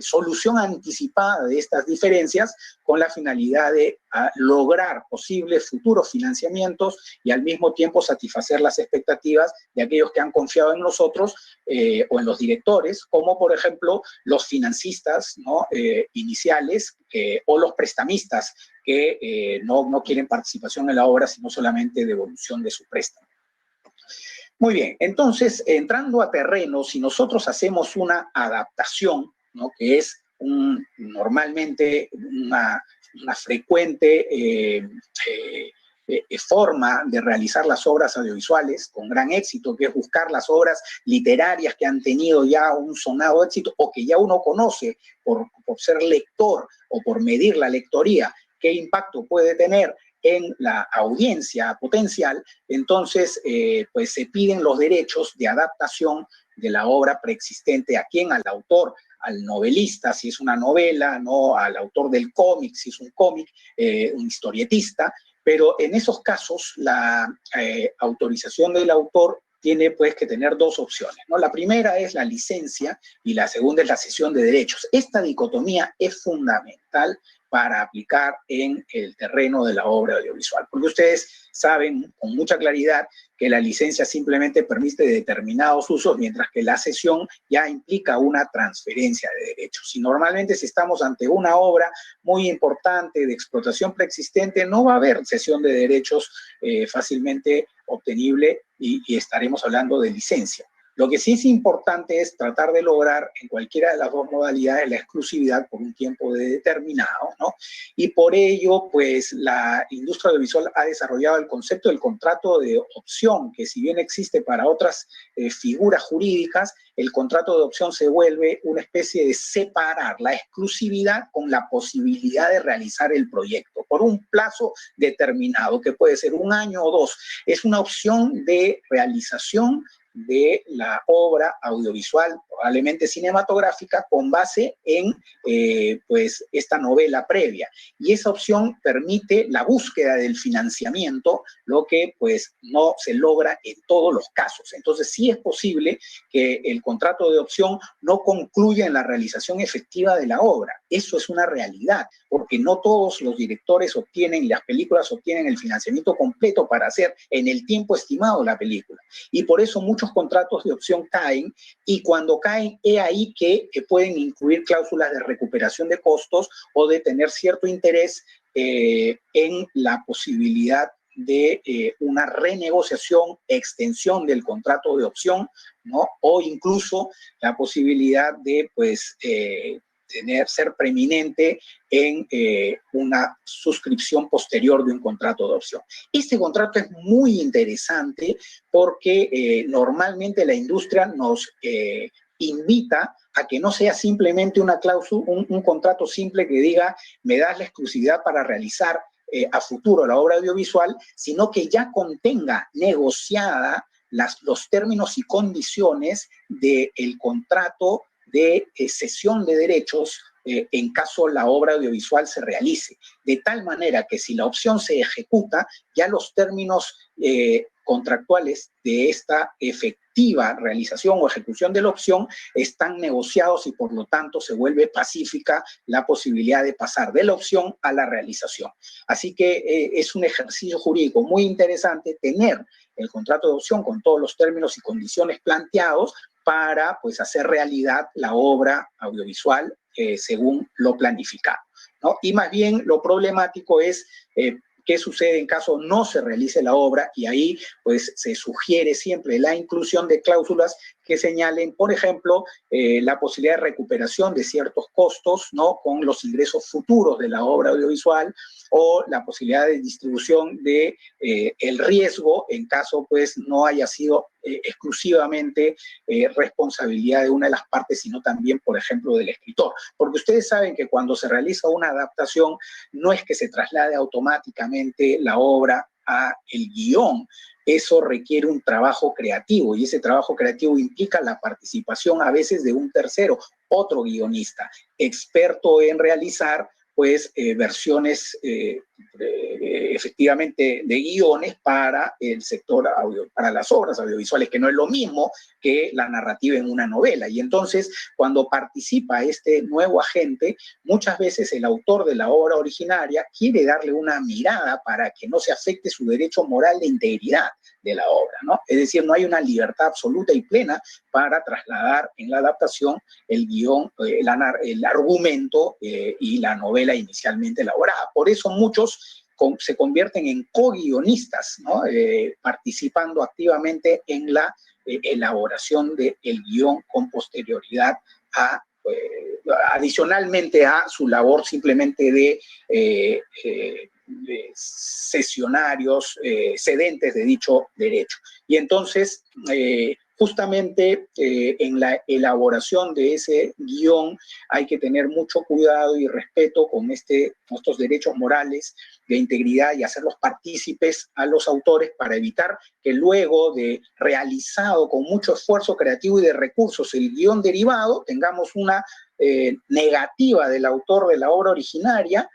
[SPEAKER 4] solución anticipada de estas diferencias con la finalidad de lograr posibles futuros financiamientos y al mismo tiempo satisfacer las expectativas de aquellos que han confiado en nosotros o en los directores, como por ejemplo los financistas, ¿no? Iniciales o los prestamistas que no quieren participación en la obra, sino solamente devolución de su préstamo. Muy bien, entonces, entrando a terreno, si nosotros hacemos una adaptación, ¿no? Que es normalmente una frecuente forma de realizar las obras audiovisuales con gran éxito, que es buscar las obras literarias que han tenido ya un sonado éxito o que ya uno conoce por ser lector o por medir la lectoría, qué impacto puede tener en la audiencia potencial. Entonces pues se piden los derechos de adaptación de la obra preexistente. ¿A quién? Al autor, al novelista, si es una novela, no al autor del cómic, si es un cómic, un historietista. Pero en esos casos la autorización del autor tiene pues que tener dos opciones, ¿no? La primera es la licencia y la segunda es la cesión de derechos. Esta dicotomía es fundamental para aplicar en el terreno de la obra audiovisual, porque ustedes saben con mucha claridad que la licencia simplemente permite determinados usos, mientras que la cesión ya implica una transferencia de derechos. Y normalmente si estamos ante una obra muy importante de explotación preexistente, no va a haber cesión de derechos fácilmente obtenible y estaremos hablando de licencia. Lo que sí es importante es tratar de lograr en cualquiera de las dos modalidades la exclusividad por un tiempo determinado, ¿no? Y por ello, pues, la industria audiovisual ha desarrollado el concepto del contrato de opción, que si bien existe para otras figuras jurídicas, el contrato de opción se vuelve una especie de separar la exclusividad con la posibilidad de realizar el proyecto por un plazo determinado, que puede ser 1 año o 2. Es una opción de realización de la obra audiovisual, probablemente cinematográfica, con base en pues esta novela previa. Y esa opción permite la búsqueda del financiamiento, lo que pues no se logra en todos los casos. Entonces sí es posible que el contrato de opción no concluya en la realización efectiva de la obra. Eso es una realidad, porque no todos los directores obtienen, y las películas obtienen el financiamiento completo para hacer en el tiempo estimado la película. Y por eso muchos contratos de opción caen, y cuando caen, es ahí que pueden incluir cláusulas de recuperación de costos o de tener cierto interés en la posibilidad de una renegociación, extensión del contrato de opción, ¿no? O incluso la posibilidad de, pues, ser preeminente en una suscripción posterior de un contrato de opción. Este contrato es muy interesante porque normalmente la industria nos invita a que no sea simplemente una cláusula, un contrato simple que diga me das la exclusividad para realizar a futuro la obra audiovisual, sino que ya contenga negociada los términos y condiciones del contrato de cesión de derechos en caso la obra audiovisual se realice, de tal manera que si la opción se ejecuta, ya los términos contractuales de esta efectiva realización o ejecución de la opción están negociados y por lo tanto se vuelve pacífica la posibilidad de pasar de la opción a la realización. Así que es un ejercicio jurídico muy interesante tener el contrato de opción con todos los términos y condiciones planteados para, pues, hacer realidad la obra audiovisual según lo planificado, ¿no? Y más bien lo problemático es qué sucede en caso no se realice la obra, y ahí pues se sugiere siempre la inclusión de cláusulas que señalen, por ejemplo, la posibilidad de recuperación de ciertos costos, ¿no? Con los ingresos futuros de la obra audiovisual, o la posibilidad de distribución de el riesgo en caso pues no haya sido exclusivamente responsabilidad de una de las partes, sino también, por ejemplo, del escritor. Porque ustedes saben que cuando se realiza una adaptación no es que se traslade automáticamente la obra a el guión. Eso requiere un trabajo creativo, y ese trabajo creativo implica la participación a veces de un tercero, otro guionista, experto en realizar pues versiones efectivamente de guiones para el sector para las obras audiovisuales, que no es lo mismo que la narrativa en una novela. Y entonces, cuando participa este nuevo agente, muchas veces el autor de la obra originaria quiere darle una mirada para que no se afecte su derecho moral de integridad de la obra, ¿no? Es decir, no hay una libertad absoluta y plena para trasladar en la adaptación el guión, el argumento y la novela inicialmente elaborada. Por eso muchos se convierten en co-guionistas, ¿no? Participando activamente en la elaboración del guión con posterioridad adicionalmente a su labor simplemente de sesionarios, cedentes de dicho derecho. Y entonces, justamente en la elaboración de ese guión hay que tener mucho cuidado y respeto con estos derechos morales de integridad y hacerlos partícipes a los autores para evitar que luego de realizado con mucho esfuerzo creativo y de recursos el guión derivado, tengamos una negativa del autor de la obra originaria,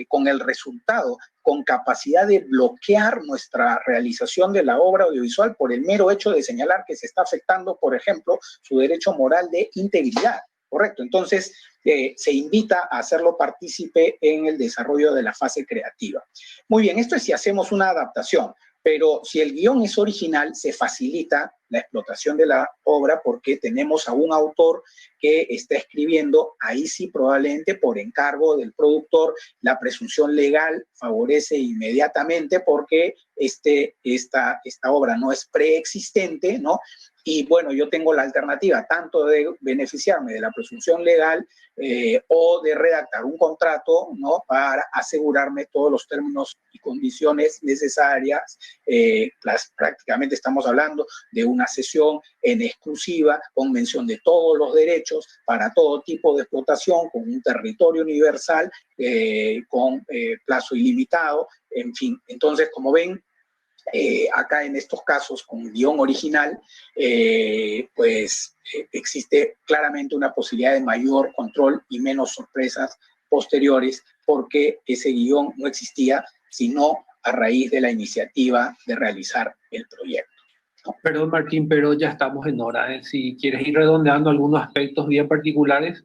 [SPEAKER 4] con el resultado, con capacidad de bloquear nuestra realización de la obra audiovisual por el mero hecho de señalar que se está afectando, por ejemplo, su derecho moral de integridad. Correcto. Entonces, se invita a hacerlo partícipe en el desarrollo de la fase creativa. Muy bien, esto es si hacemos una adaptación, pero si el guión es original, se facilita la explotación de la obra porque tenemos a un autor que está escribiendo, ahí sí probablemente por encargo del productor, la presunción legal favorece inmediatamente porque esta obra no es preexistente, ¿no? Y bueno, yo tengo la alternativa tanto de beneficiarme de la presunción legal o de redactar un contrato, ¿no? Para asegurarme todos los términos y condiciones necesarias. Prácticamente estamos hablando de una cesión en exclusiva con mención de todos los derechos para todo tipo de explotación, con un territorio universal, con plazo ilimitado, en fin. Entonces, como ven, acá en estos casos con guión original, existe claramente una posibilidad de mayor control y menos sorpresas posteriores porque ese guión no existía sino a raíz de la iniciativa de realizar el proyecto.
[SPEAKER 2] Perdón, Martín, pero ya estamos en hora, ¿eh? Si quieres ir redondeando algunos aspectos bien particulares.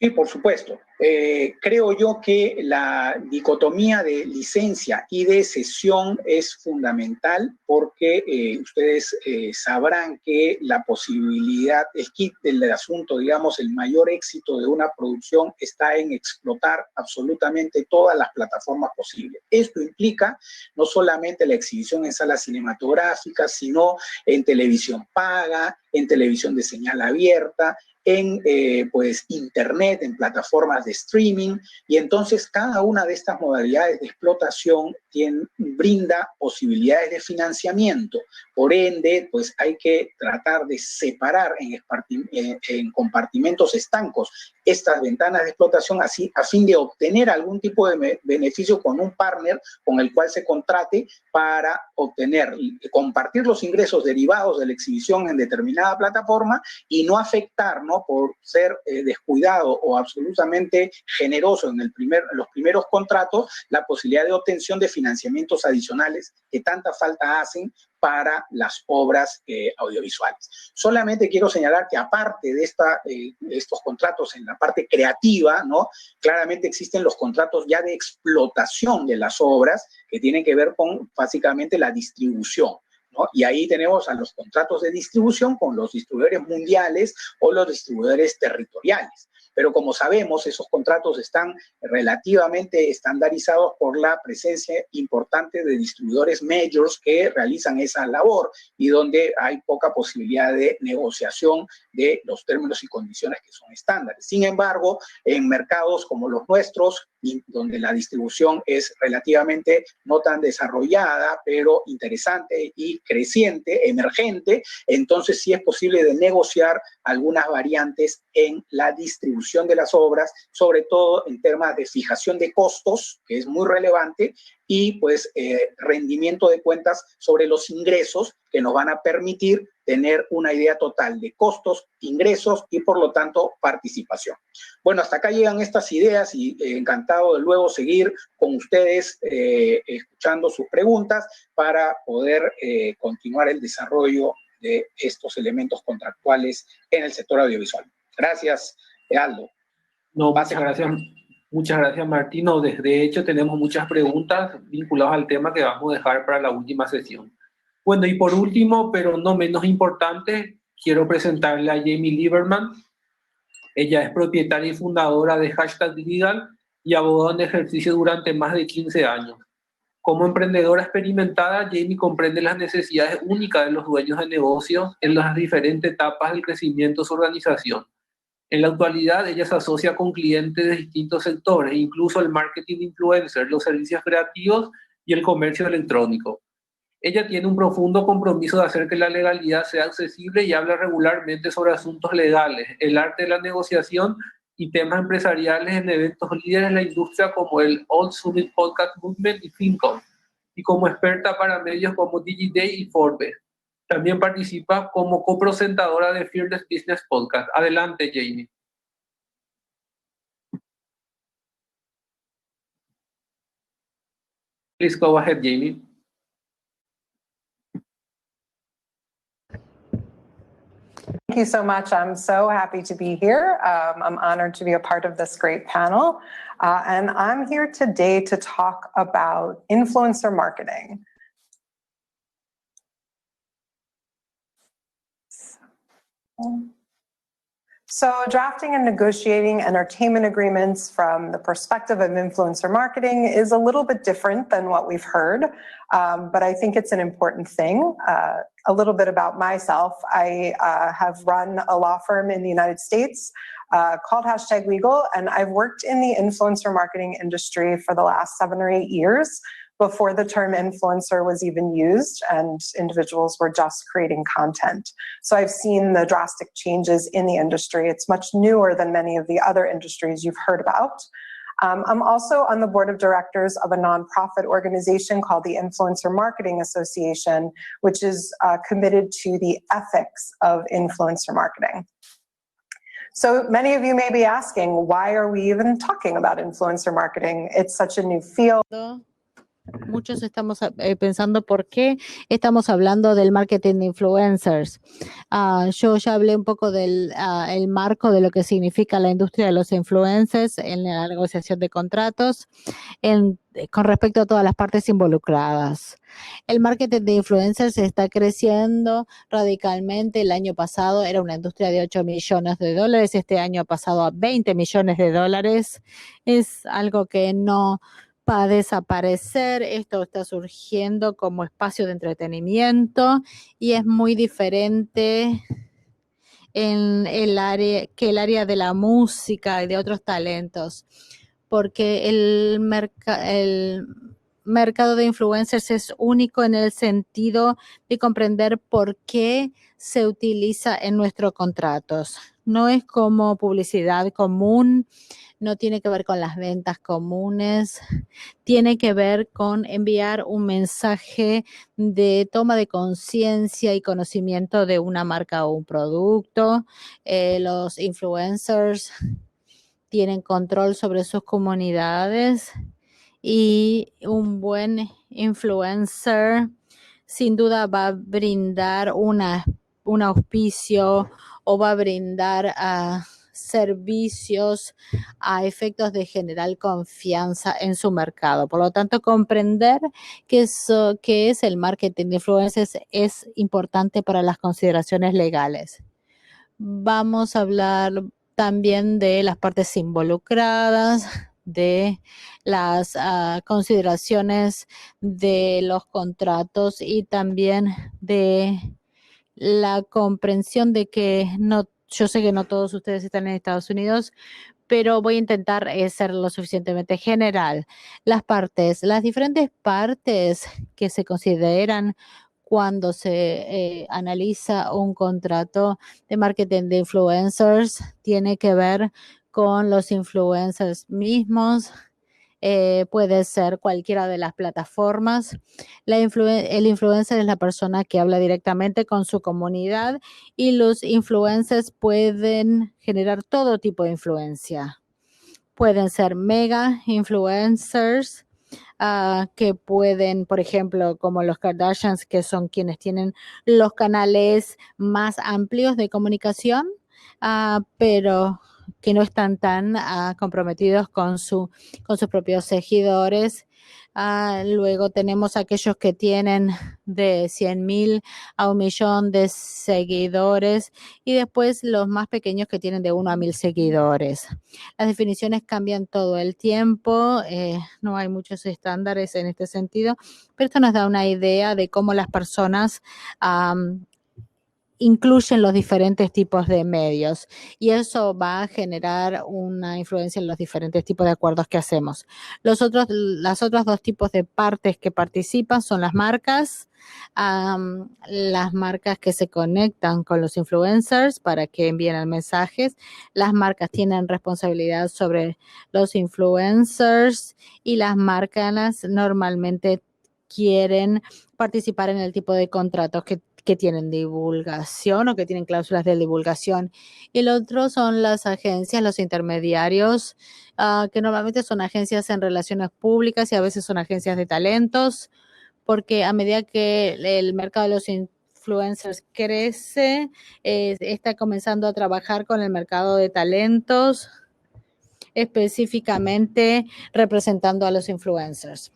[SPEAKER 4] Sí, por supuesto. Creo yo que la dicotomía de licencia y de cesión es fundamental porque ustedes sabrán que la posibilidad, el kit del asunto, digamos, el mayor éxito de una producción está en explotar absolutamente todas las plataformas posibles. Esto implica no solamente la exhibición en salas cinematográficas, sino en televisión paga, en televisión de señal abierta, en internet, en plataformas de streaming, y entonces cada una de estas modalidades de explotación brinda posibilidades de financiamiento. Por ende, pues hay que tratar de separar en compartimentos estancos estas ventanas de explotación así, a fin de obtener algún tipo de beneficio con un partner con el cual se contrate para compartir los ingresos derivados de la exhibición en determinada plataforma y no afectar, ¿no? Por ser descuidado o absolutamente generoso en los primeros contratos, la posibilidad de obtención de financiamientos adicionales que tanta falta hacen para las obras audiovisuales. Solamente quiero señalar que aparte de estos contratos en la parte creativa, ¿no? Claramente existen los contratos ya de explotación de las obras que tienen que ver con básicamente la distribución, ¿no? Y ahí tenemos a los contratos de distribución con los distribuidores mundiales o los distribuidores territoriales. Pero como sabemos, esos contratos están relativamente estandarizados por la presencia importante de distribuidores majors que realizan esa labor y donde hay poca posibilidad de negociación de los términos y condiciones que son estándares. Sin embargo, en mercados como los nuestros, donde la distribución es relativamente no tan desarrollada, pero interesante y creciente, emergente, entonces sí es posible de negociar algunas variantes en la distribución de las obras, sobre todo en temas de fijación de costos, que es muy relevante, y pues rendimiento de cuentas sobre los ingresos que nos van a permitir tener una idea total de costos, ingresos y por lo tanto participación. Bueno, hasta acá llegan estas ideas y encantado de luego seguir con ustedes escuchando sus preguntas para poder continuar el desarrollo de estos elementos contractuales en el sector audiovisual. Gracias, Aldo.
[SPEAKER 2] No, muchas gracias, Martino. De hecho, tenemos muchas preguntas vinculadas al tema que vamos a dejar para la última sesión. Bueno, y por último, pero no menos importante, quiero presentarle a Jamie Lieberman. Ella es propietaria y fundadora de Hashtag Legal y abogada en ejercicio durante más de 15 años. Como emprendedora experimentada, Jamie comprende las necesidades únicas de los dueños de negocios en las diferentes etapas del crecimiento de su organización. En la actualidad, ella se asocia con clientes de distintos sectores, incluso el marketing influencer, los servicios creativos y el comercio electrónico. Ella tiene un profundo compromiso de hacer que la legalidad sea accesible y habla regularmente sobre asuntos legales, el arte de la negociación y temas empresariales en eventos líderes en la industria como el All Summit Podcast Movement y FinCon, y como experta para medios como DigiDay y Forbes. También participa como copresentadora de Fearless Business Podcast. Adelante, Jamie. Please go ahead, Jamie.
[SPEAKER 5] Thank you so much. I'm so happy to be here. I'm honored to be a part of this great panel. And I'm here today to talk about influencer marketing. So drafting and negotiating entertainment agreements from the perspective of influencer marketing is a little bit different than what we've heard, but I think it's an important thing. A little bit about myself. I have run a law firm in the United States called Hashtag Legal, and I've worked in the influencer marketing industry for the last 7 or 8 years before the term influencer was even used and individuals were just creating content. So I've seen the drastic changes in the industry. It's much newer than many of the other industries you've heard about. I'm also on the board of directors of a nonprofit organization called the Influencer Marketing Association, which is committed to the ethics of influencer marketing. So many of you may be asking, why are we even talking about influencer marketing? It's such a new field.
[SPEAKER 6] Muchos estamos pensando por qué estamos hablando del marketing de influencers. Yo ya hablé un poco del el marco de lo que significa la industria de los influencers en la negociación de contratos con respecto a todas las partes involucradas. El marketing de influencers está creciendo radicalmente. El año pasado era una industria de $8 millones. Este año ha pasado a $20 millones. Es algo que no va a desaparecer. Esto está surgiendo como espacio de entretenimiento y es muy diferente en el área de la música y de otros talentos, porque el mercado de influencers es único en el sentido de comprender por qué se utiliza en nuestros contratos. No es como publicidad común, no tiene que ver con las ventas comunes, tiene que ver con enviar un mensaje de toma de conciencia y conocimiento de una marca o un producto. Los influencers tienen control sobre sus comunidades y un buen influencer sin duda va a brindar un auspicio o va a brindar servicios a efectos de generar confianza en su mercado. Por lo tanto, comprender qué es el marketing de influencers es importante para las consideraciones legales. Vamos a hablar también de las partes involucradas, de las consideraciones de los contratos y también de la comprensión de que yo sé que no todos ustedes están en Estados Unidos, pero voy a intentar ser lo suficientemente general. Las diferentes partes que se consideran cuando se analiza un contrato de marketing de influencers tiene que ver con los influencers mismos, puede ser cualquiera de las plataformas. El influencer es la persona que habla directamente con su comunidad y los influencers pueden generar todo tipo de influencia. Pueden ser mega influencers, que pueden, por ejemplo, como los Kardashians, que son quienes tienen los canales más amplios de comunicación, pero que no están tan comprometidos con sus propios seguidores. Luego tenemos aquellos que tienen de 100,000 a 1,000,000 de seguidores y después los más pequeños que tienen de 1 a 1,000 seguidores. Las definiciones cambian todo el tiempo, no hay muchos estándares en este sentido, pero esto nos da una idea de cómo las personas incluyen los diferentes tipos de medios y eso va a generar una influencia en los diferentes tipos de acuerdos que hacemos. Los otros dos tipos de partes que participan son las marcas que se conectan con los influencers para que envíen mensajes. Las marcas tienen responsabilidad sobre los influencers y las marcas normalmente quieren participar en el tipo de contratos que tienen divulgación o que tienen cláusulas de divulgación. Y el otro son las agencias, los intermediarios, que normalmente son agencias en relaciones públicas y a veces son agencias de talentos, porque a medida que el mercado de los influencers crece, está comenzando a trabajar con el mercado de talentos, específicamente representando a los influencers.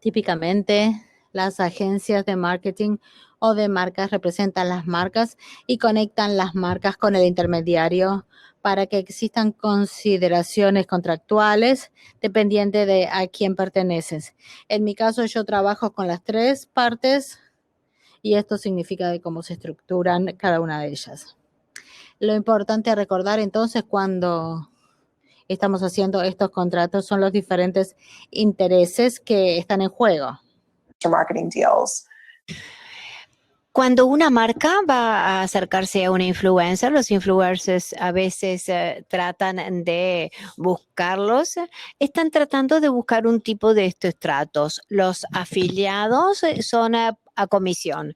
[SPEAKER 6] Típicamente, las agencias de marketing o de marcas representan las marcas y conectan las marcas con el intermediario para que existan consideraciones contractuales dependiente de a quién perteneces. En mi caso, yo trabajo con las tres partes y esto significa de cómo se estructuran cada una de ellas. Lo importante a recordar entonces cuando estamos haciendo estos contratos son los diferentes intereses que están en juego.
[SPEAKER 5] Marketing deals.
[SPEAKER 7] Cuando una marca va a acercarse a un influencer, los influencers a veces tratan de buscarlos, están tratando de buscar un tipo de estos tratos. Los afiliados son a comisión.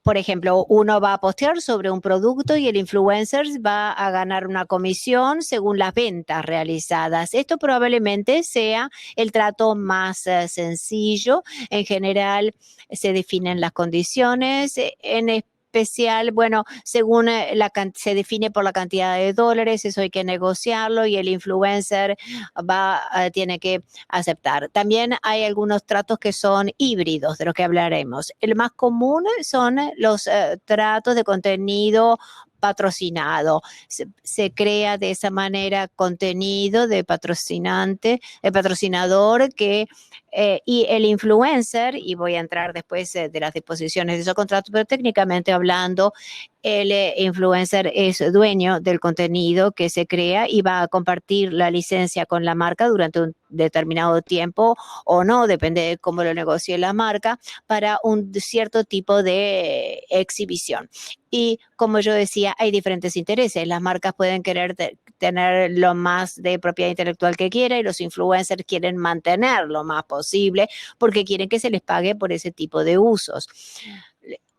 [SPEAKER 7] Por ejemplo, uno va a postear sobre un producto y el influencer va a ganar una comisión según las ventas realizadas. Esto probablemente sea el trato más sencillo. En general, se definen las condiciones. En especial, bueno, según se define por la cantidad de dólares, eso hay que negociarlo y el influencer tiene que aceptar. También hay algunos tratos que son híbridos, de los que hablaremos. El más común son los tratos de contenido patrocinado. Se crea de esa manera contenido de patrocinador que y el influencer, y voy a entrar después de las disposiciones de esos contratos, pero técnicamente hablando, el influencer es dueño del contenido que se crea y va a compartir la licencia con la marca durante un determinado tiempo o no, depende de cómo lo negocie la marca, para un cierto tipo de exhibición. Y como yo decía, hay diferentes intereses. Las marcas pueden querer tener lo más de propiedad intelectual que quiera y los influencers quieren mantener lo más posible porque quieren que se les pague por ese tipo de usos.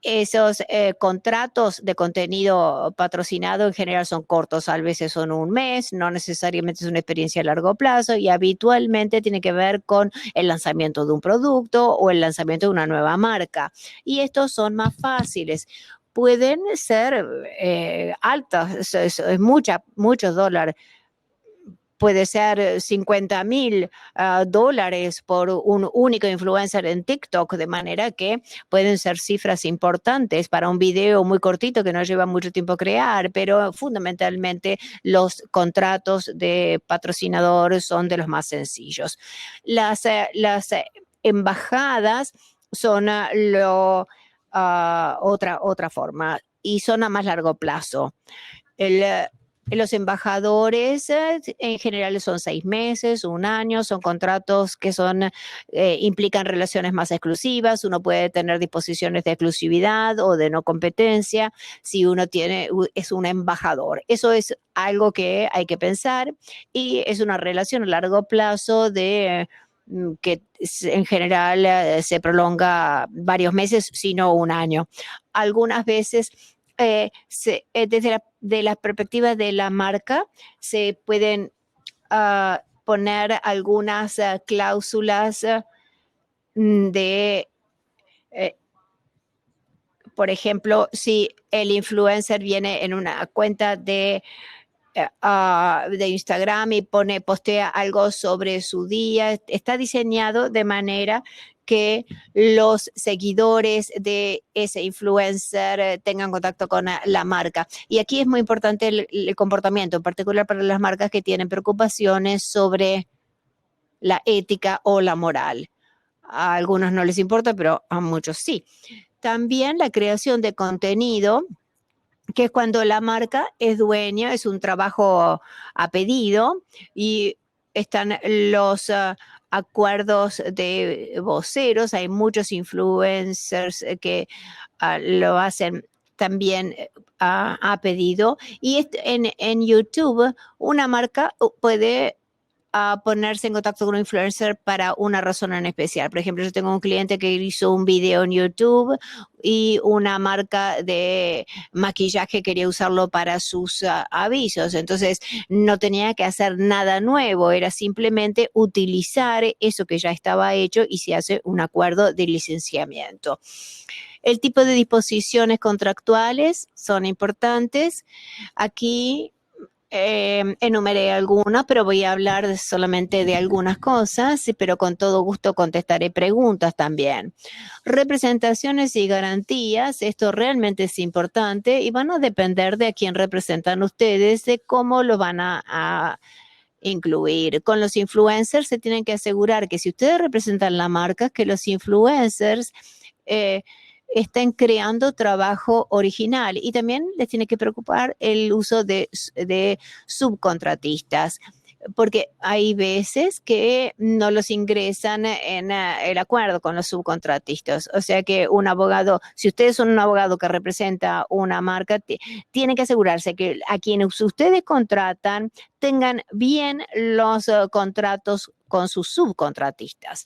[SPEAKER 7] Esos contratos de contenido patrocinado en general son cortos, a veces son un mes, no necesariamente es una experiencia a largo plazo y habitualmente tiene que ver con el lanzamiento de un producto o el lanzamiento de una nueva marca. Y estos son más fáciles. Pueden ser altos, es muchos dólares. Puede ser $50,000 por un único influencer en TikTok, de manera que pueden ser cifras importantes para un video muy cortito que no lleva mucho tiempo crear, pero fundamentalmente los contratos de patrocinador son de los más sencillos. Las embajadas son otra forma y son a más largo plazo. Los embajadores en general son 6 meses, 1 año, son contratos que implican relaciones más exclusivas. Uno puede tener disposiciones de exclusividad o de no competencia si uno es un embajador. Eso es algo que hay que pensar y es una relación a largo plazo que en general se prolonga varios meses, si no 1 año. Algunas veces desde la perspectiva de la marca se pueden poner algunas cláusulas por ejemplo, si el influencer viene en una cuenta de Instagram y postea algo sobre su día, está diseñado de manera que los seguidores de ese influencer tengan contacto con la marca. Y aquí es muy importante el comportamiento, en particular para las marcas que tienen preocupaciones sobre la ética o la moral. A algunos no les importa, pero a muchos sí. También la creación de contenido, que es cuando la marca es dueña, es un trabajo a pedido y están los acuerdos de voceros. Hay muchos influencers que lo hacen también a pedido. Y en YouTube, una marca puede ponerse en contacto con un influencer para una razón en especial. Por ejemplo, yo tengo un cliente que hizo un video en YouTube y una marca de maquillaje quería usarlo para sus avisos. Entonces, no tenía que hacer nada nuevo, era simplemente utilizar eso que ya estaba hecho y se hace un acuerdo de licenciamiento. El tipo de disposiciones contractuales son importantes. Aquí enumeré algunas, pero voy a hablar solamente de algunas cosas, pero con todo gusto contestaré preguntas también. Representaciones y garantías, esto realmente es importante y van a depender de a quién representan ustedes, de cómo lo van a incluir. Con los influencers se tienen que asegurar que si ustedes representan la marca, que los influencers estén creando trabajo original y también les tiene que preocupar el uso de subcontratistas, porque hay veces que no los ingresan en el acuerdo con los subcontratistas. O sea que un abogado, si ustedes son un abogado que representa una marca, tienen que asegurarse que a quienes ustedes contratan tengan bien los contratos con sus subcontratistas.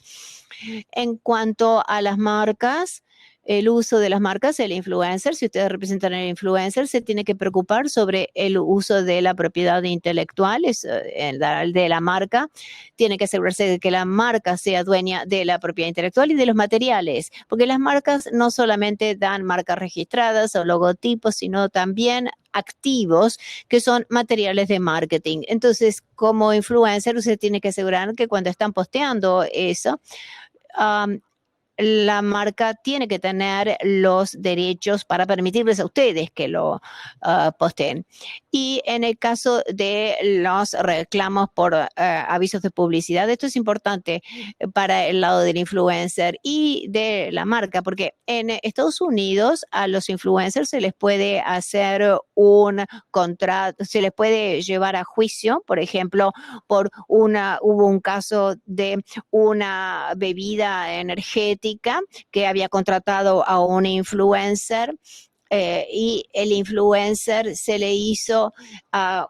[SPEAKER 7] En cuanto a las marcas, el uso de las marcas, el influencer, si ustedes representan al influencer, se tiene que preocupar sobre el uso de la propiedad intelectual de la marca. Tiene que asegurarse de que la marca sea dueña de la propiedad intelectual y de los materiales, porque las marcas no solamente dan marcas registradas o logotipos, sino también activos que son materiales de marketing. Entonces, como influencer, usted tiene que asegurar que cuando están posteando eso, la marca tiene que tener los derechos para permitirles a ustedes que lo posteen. Y en el caso de los reclamos por avisos de publicidad, esto es importante para el lado del influencer y de la marca, porque en Estados Unidos a los influencers se les puede hacer un contrato, se les puede llevar a juicio, por ejemplo, hubo un caso de una bebida energética que había contratado a un influencer y el influencer se le hizo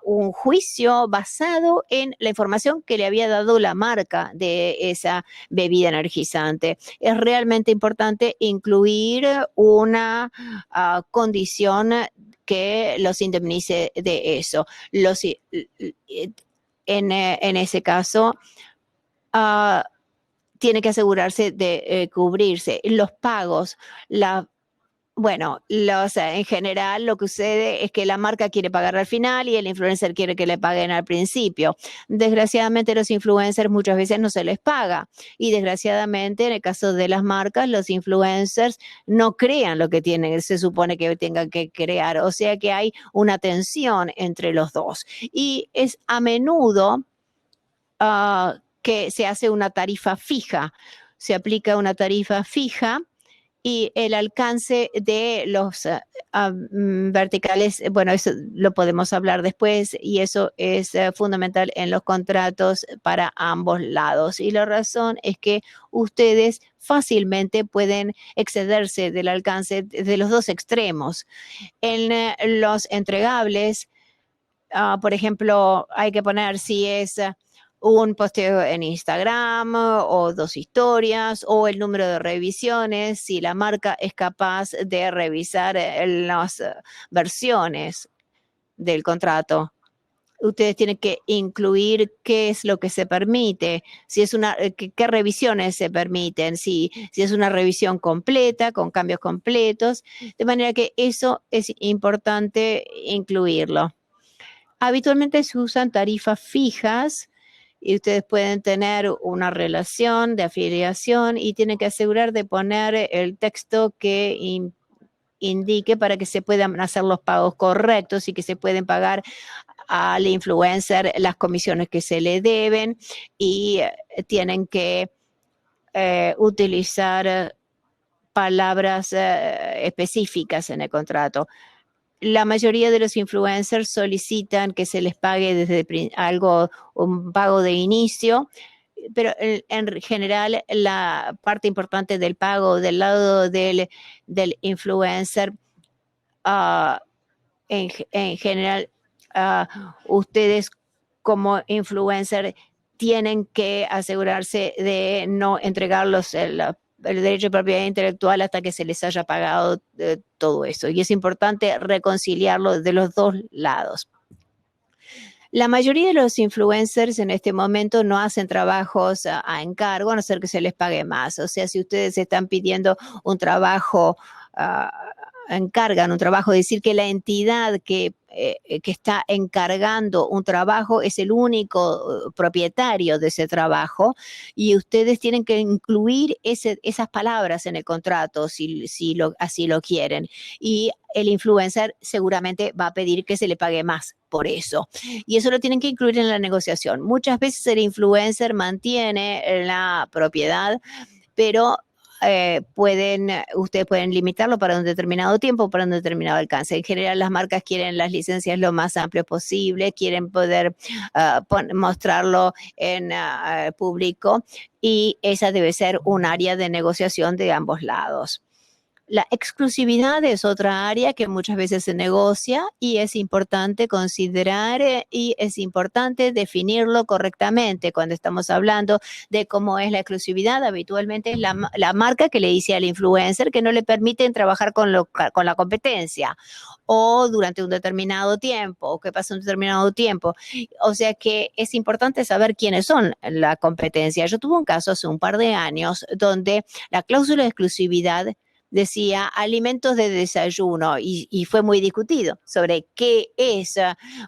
[SPEAKER 7] un juicio basado en la información que le había dado la marca de esa bebida energizante. Es realmente importante incluir una condición que los indemnice de eso. En ese caso, tiene que asegurarse de cubrirse. Los pagos, en general lo que sucede es que la marca quiere pagar al final y el influencer quiere que le paguen al principio. Desgraciadamente a los influencers muchas veces no se les paga y desgraciadamente en el caso de las marcas los influencers no crean lo que se supone que tengan que crear. O sea que hay una tensión entre los dos y es a menudo que se hace una tarifa fija, se aplica una tarifa fija y el alcance de los verticales, bueno, eso lo podemos hablar después y eso es fundamental en los contratos para ambos lados. Y la razón es que ustedes fácilmente pueden excederse del alcance de los dos extremos. En los entregables, por ejemplo, hay que poner si es un posteo en Instagram o 2 historias o el número de revisiones, si la marca es capaz de revisar las versiones del contrato. Ustedes tienen que incluir qué es lo que se permite, si es qué revisiones se permiten, si es una revisión completa, con cambios completos, de manera que eso es importante incluirlo. Habitualmente se usan tarifas fijas y ustedes pueden tener una relación de afiliación y tienen que asegurar de poner el texto que indique para que se puedan hacer los pagos correctos y que se pueden pagar al influencer las comisiones que se le deben y tienen que utilizar palabras específicas en el contrato. La mayoría de los influencers solicitan que se les pague desde un pago de inicio, pero en general la parte importante del pago del lado del influencer, en general, ustedes como influencer tienen que asegurarse de no entregarlos el derecho de propiedad intelectual hasta que se les haya pagado todo eso. Y es importante reconciliarlo de los dos lados. La mayoría de los influencers en este momento no hacen trabajos a encargo, a no ser que se les pague más. O sea, si ustedes están pidiendo un trabajo, encargan un trabajo, es decir, que la entidad que está encargando un trabajo es el único propietario de ese trabajo y ustedes tienen que incluir esas palabras en el contrato si así lo quieren. Y el influencer seguramente va a pedir que se le pague más por eso. Y eso lo tienen que incluir en la negociación. Muchas veces el influencer mantiene la propiedad, pero ustedes pueden limitarlo para un determinado tiempo, para un determinado alcance. En general, las marcas quieren las licencias lo más amplias posible, quieren poder mostrarlo en público y esa debe ser un área de negociación de ambos lados. La exclusividad es otra área que muchas veces se negocia y es importante considerar y es importante definirlo correctamente. Cuando estamos hablando de cómo es la exclusividad, habitualmente es la marca que le dice al influencer que no le permiten trabajar con la competencia o durante un determinado tiempo o que pasa un determinado tiempo. O sea que es importante saber quiénes son la competencia. Yo tuve un caso hace un par de años donde la cláusula de exclusividad decía alimentos de desayuno y fue muy discutido sobre qué es,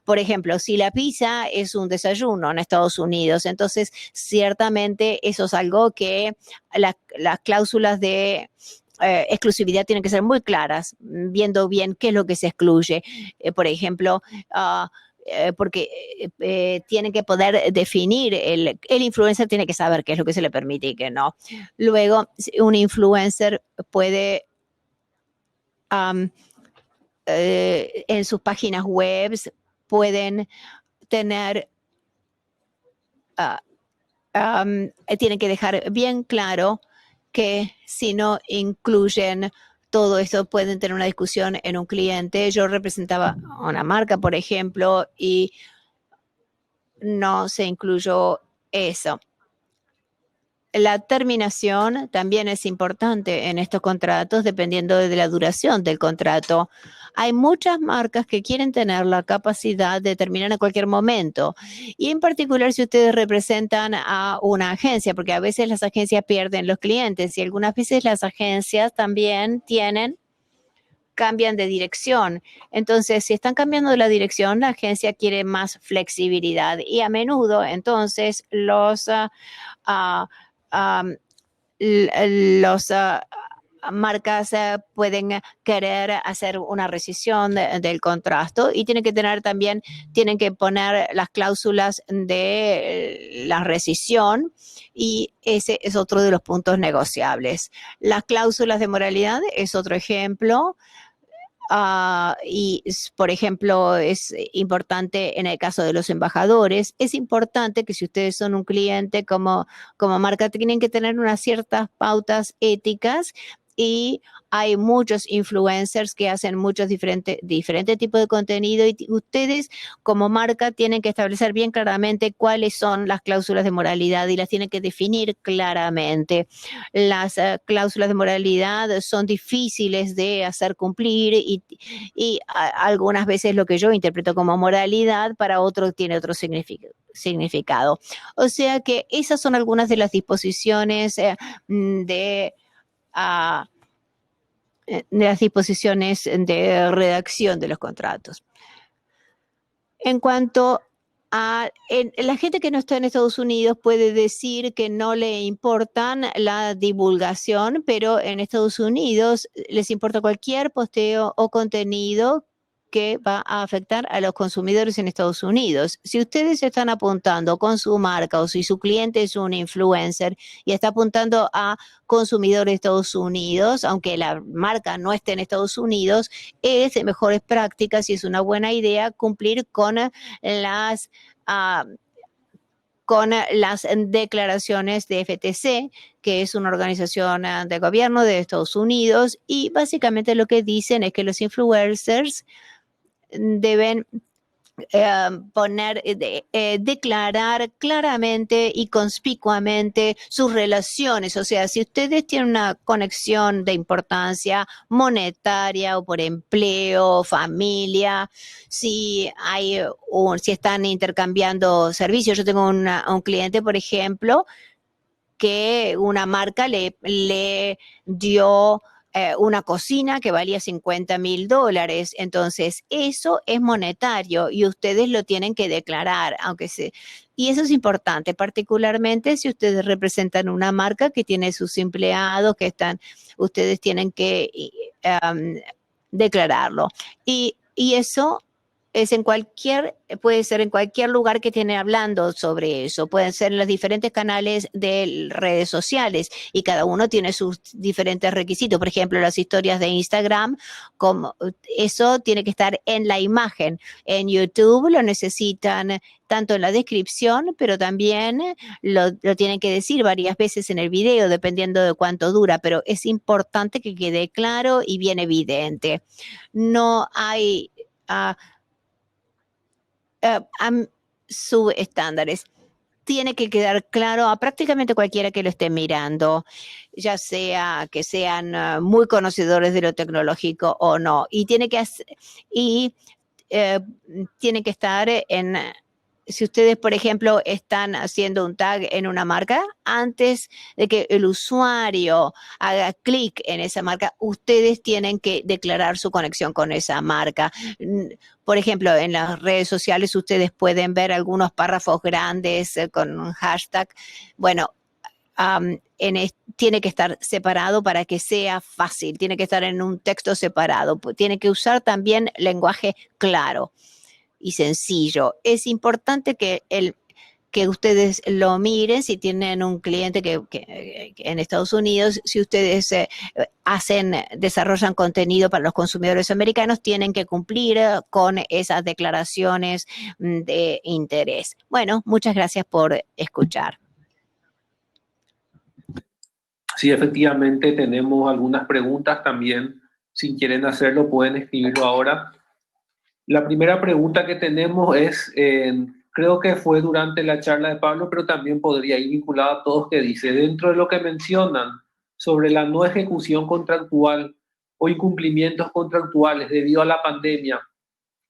[SPEAKER 7] por ejemplo, si la pizza es un desayuno en Estados Unidos, entonces ciertamente eso es algo que las cláusulas de exclusividad tienen que ser muy claras, viendo bien qué es lo que se excluye. Por ejemplo, porque tienen que poder definir, el influencer tiene que saber qué es lo que se le permite y qué no. Luego, un influencer puede en sus páginas web pueden tener, tienen que dejar bien claro que si no incluyen todo esto pueden tener una discusión en un cliente. Yo representaba una marca, por ejemplo, y no se incluyó eso. La terminación también es importante en estos contratos, dependiendo de la duración del contrato. Hay muchas marcas que quieren tener la capacidad de terminar en cualquier momento. Y en particular si ustedes representan a una agencia, porque a veces las agencias pierden los clientes y algunas veces las agencias también cambian de dirección. Entonces, si están cambiando de la dirección, la agencia quiere más flexibilidad y a menudo, entonces, los marcas pueden querer hacer una rescisión del contrato y tienen que poner las cláusulas de la rescisión, y ese es otro de los puntos negociables. Las cláusulas de moralidad es otro ejemplo. Por ejemplo, es importante en el caso de los embajadores, es importante que si ustedes son un cliente como marca, tienen que tener unas ciertas pautas éticas, y hay muchos influencers que hacen muchos diferentes tipos de contenido, y ustedes como marca tienen que establecer bien claramente cuáles son las cláusulas de moralidad y las tienen que definir claramente. Las cláusulas de moralidad son difíciles de hacer cumplir, y algunas veces lo que yo interpreto como moralidad para otro tiene otro significado. O sea que esas son algunas de las disposiciones de las disposiciones de redacción de los contratos. En cuanto a la gente que no está en Estados Unidos puede decir que no le importan la divulgación, pero en Estados Unidos les importa cualquier posteo o contenido que va a afectar a los consumidores en Estados Unidos. Si ustedes están apuntando con su marca, o si su cliente es un influencer y está apuntando a consumidores de Estados Unidos, aunque la marca no esté en Estados Unidos, es de mejores prácticas y es una buena idea cumplir con las declaraciones de FTC, que es una organización de gobierno de Estados Unidos, y básicamente lo que dicen es que los influencers deben declarar claramente y conspicuamente sus relaciones. O sea, si ustedes tienen una conexión de importancia monetaria o por empleo, familia, si están intercambiando servicios. Yo tengo un cliente, por ejemplo, que una marca le dio una cocina que valía $50,000. Entonces, eso es monetario y ustedes lo tienen que declarar, y eso es importante, particularmente si ustedes representan una marca que tiene sus empleados ustedes tienen que declararlo. Y eso puede ser en cualquier lugar que estén hablando sobre eso. Pueden ser en los diferentes canales de redes sociales, y cada uno tiene sus diferentes requisitos. Por ejemplo, las historias de Instagram, eso tiene que estar en la imagen. En YouTube lo necesitan tanto en la descripción, pero también lo tienen que decir varias veces en el video, dependiendo de cuánto dura, pero es importante que quede claro y bien evidente. No hay subestándares. Tiene que quedar claro a prácticamente cualquiera que lo esté mirando, ya sea que sean muy conocedores de lo tecnológico o no. Y tiene que estar si ustedes, por ejemplo, están haciendo un tag en una marca, antes de que el usuario haga clic en esa marca, ustedes tienen que declarar su conexión con esa marca. Por ejemplo, en las redes sociales ustedes pueden ver algunos párrafos grandes con un hashtag. Bueno, tiene que estar separado para que sea fácil, tiene que estar en un texto separado, tiene que usar también lenguaje claro y sencillo. Es importante que ustedes lo miren si tienen un cliente que en Estados Unidos. Si ustedes desarrollan contenido para los consumidores americanos, tienen que cumplir con esas declaraciones de interés. Bueno, muchas gracias por escuchar.
[SPEAKER 2] Sí, efectivamente tenemos algunas preguntas también. Si quieren hacerlo, pueden escribirlo ahora. La primera pregunta que tenemos es, creo que fue durante la charla de Pablo, pero también podría ir vinculada a todos, que dice, dentro de lo que mencionan sobre la no ejecución contractual o incumplimientos contractuales debido a la pandemia,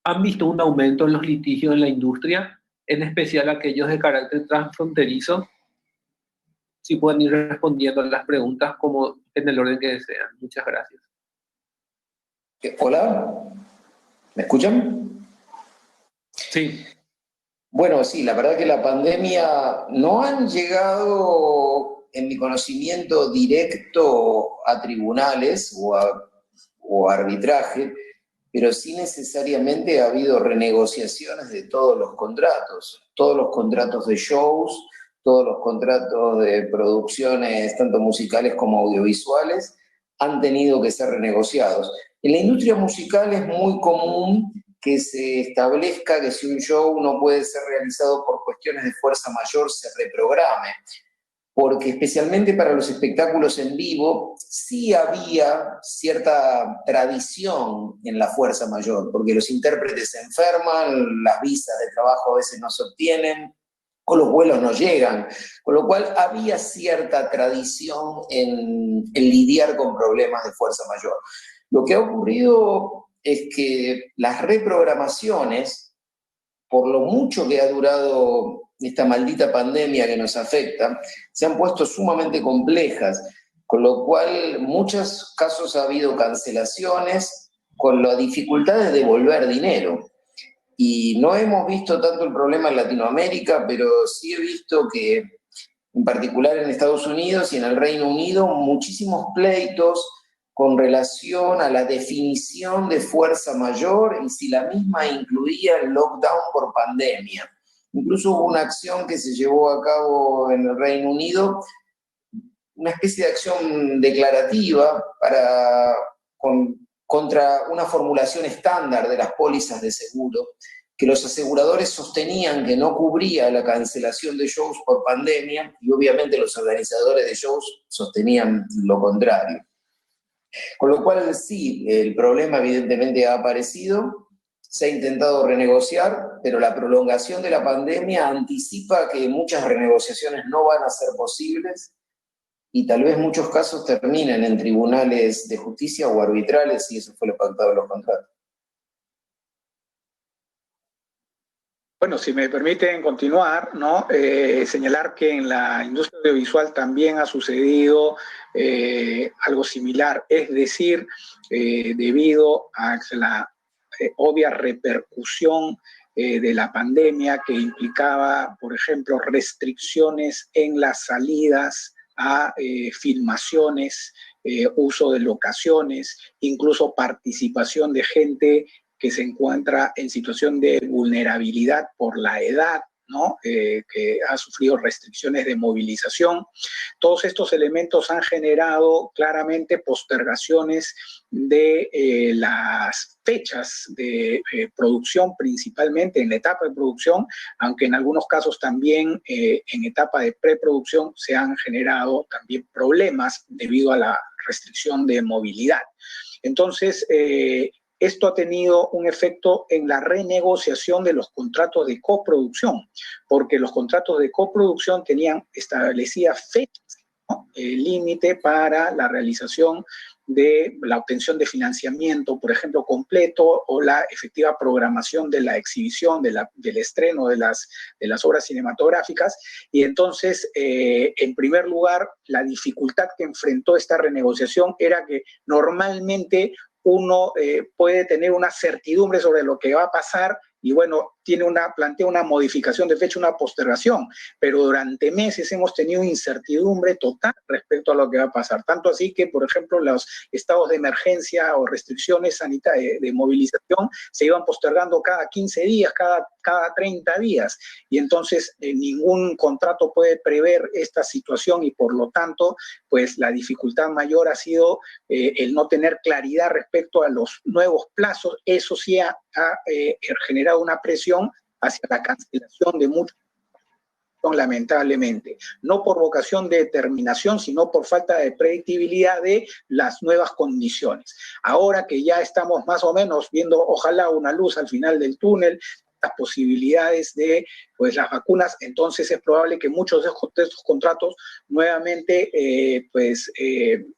[SPEAKER 2] ¿han visto un aumento en los litigios en la industria, en especial aquellos de carácter transfronterizo? Si pueden ir respondiendo a las preguntas como en el orden que desean. Muchas gracias.
[SPEAKER 3] Hola, ¿me escuchan?
[SPEAKER 2] Sí.
[SPEAKER 3] Bueno, sí, la verdad que la pandemia no han llegado en mi conocimiento directo a tribunales o a arbitraje, pero sí necesariamente ha habido renegociaciones de todos los contratos de shows, todos los contratos de producciones, tanto musicales como audiovisuales, han tenido que ser renegociados. En la industria musical es muy común que se establezca que si un show no puede ser realizado por cuestiones de fuerza mayor, se reprograme. Porque especialmente para los espectáculos en vivo, sí había cierta tradición en la fuerza mayor, porque los intérpretes se enferman, las visas de trabajo a veces no se obtienen, o los vuelos no llegan, con lo cual había cierta tradición en lidiar con problemas de fuerza mayor. Lo que ha ocurrido es que las reprogramaciones, por lo mucho que ha durado esta maldita pandemia que nos afecta, se han puesto sumamente complejas, con lo cual en muchos casos ha habido cancelaciones con la dificultad de devolver dinero. Y no hemos visto tanto el problema en Latinoamérica, pero sí he visto que, en particular en Estados Unidos y en el Reino Unido, muchísimos pleitos con relación a la definición de fuerza mayor y si la misma incluía el lockdown por pandemia. Incluso hubo una acción que se llevó a cabo en el Reino Unido, una especie de acción declarativa contra una formulación estándar de las pólizas de seguro, que los aseguradores sostenían que no cubría la cancelación de shows por pandemia, y obviamente los organizadores de shows sostenían lo contrario. Con lo cual sí, el problema evidentemente ha aparecido, se ha intentado renegociar, pero la prolongación de la pandemia anticipa que muchas renegociaciones no van a ser posibles y tal vez muchos casos terminen en tribunales de justicia o arbitrales, y eso fue lo pactado en los contratos.
[SPEAKER 4] Bueno, si me permiten continuar, ¿no? Señalar que en la industria audiovisual también ha sucedido algo similar, es decir, debido a la obvia repercusión de la pandemia que implicaba, por ejemplo, restricciones en las salidas a filmaciones, uso de locaciones, incluso participación de gente que se encuentra en situación de vulnerabilidad por la edad, ¿no? Que ha sufrido restricciones de movilización. Todos estos elementos han generado claramente postergaciones de las fechas de producción, principalmente en la etapa de producción, aunque en algunos casos también en etapa de preproducción se han generado también problemas debido a la restricción de movilidad. Entonces, esto ha tenido un efecto en la renegociación de los contratos de coproducción, porque los contratos de coproducción establecía fechas, ¿no? Límite para la realización de la obtención de financiamiento, por ejemplo, completo, o la efectiva programación de la exhibición, del estreno de las obras cinematográficas. Y entonces, en primer lugar, la dificultad que enfrentó esta renegociación era que normalmente uno puede tener una certidumbre sobre lo que va a pasar y bueno, plantea una modificación de fecha, una postergación, pero durante meses hemos tenido incertidumbre total respecto a lo que va a pasar. Tanto así que, por ejemplo, los estados de emergencia o restricciones sanitarias de movilización se iban postergando cada 15 días, cada 30 días, y entonces ningún contrato puede prever esta situación y por lo tanto, pues la dificultad mayor ha sido el no tener claridad respecto a los nuevos plazos. Eso sí ha generado una presión hacia la cancelación de muchos, lamentablemente, no por vocación de determinación, sino por falta de predictibilidad de las nuevas condiciones. Ahora que ya estamos más o menos viendo, ojalá, una luz al final del túnel, las posibilidades de pues, las vacunas, entonces es probable que muchos de estos contratos nuevamente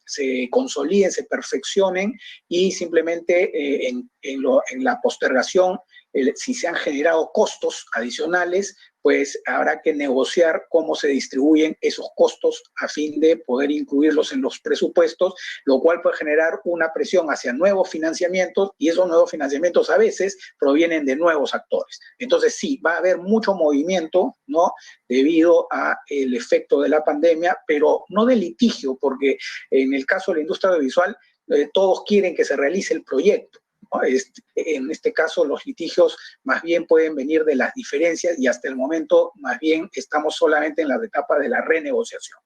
[SPEAKER 4] se consoliden, se perfeccionen y simplemente en la postergación si se han generado costos adicionales, pues habrá que negociar cómo se distribuyen esos costos a fin de poder incluirlos en los presupuestos, lo cual puede generar una presión hacia nuevos financiamientos, y esos nuevos financiamientos a veces provienen de nuevos actores. Entonces sí, va a haber mucho movimiento, ¿no?, debido al efecto de la pandemia, pero no de litigio, porque en el caso de la industria audiovisual, todos quieren que se realice el proyecto, ¿no? En este caso, los litigios más bien pueden venir de las diferencias, y hasta el momento más bien estamos solamente en la etapa de la renegociación.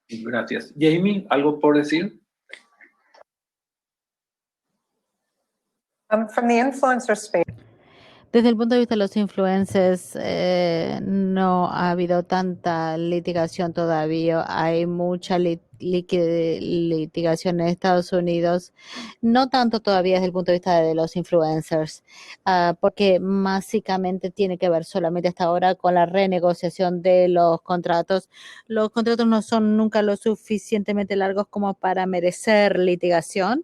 [SPEAKER 2] Gracias. Jamie, ¿algo por decir?
[SPEAKER 5] From the influencer space.
[SPEAKER 6] Desde el punto de vista de los influencers, no ha habido tanta litigación todavía. Hay mucha litigación en Estados Unidos, no tanto todavía desde el punto de vista de los influencers, porque básicamente tiene que ver solamente hasta ahora con la renegociación de los contratos. Los contratos no son nunca lo suficientemente largos como para merecer litigación,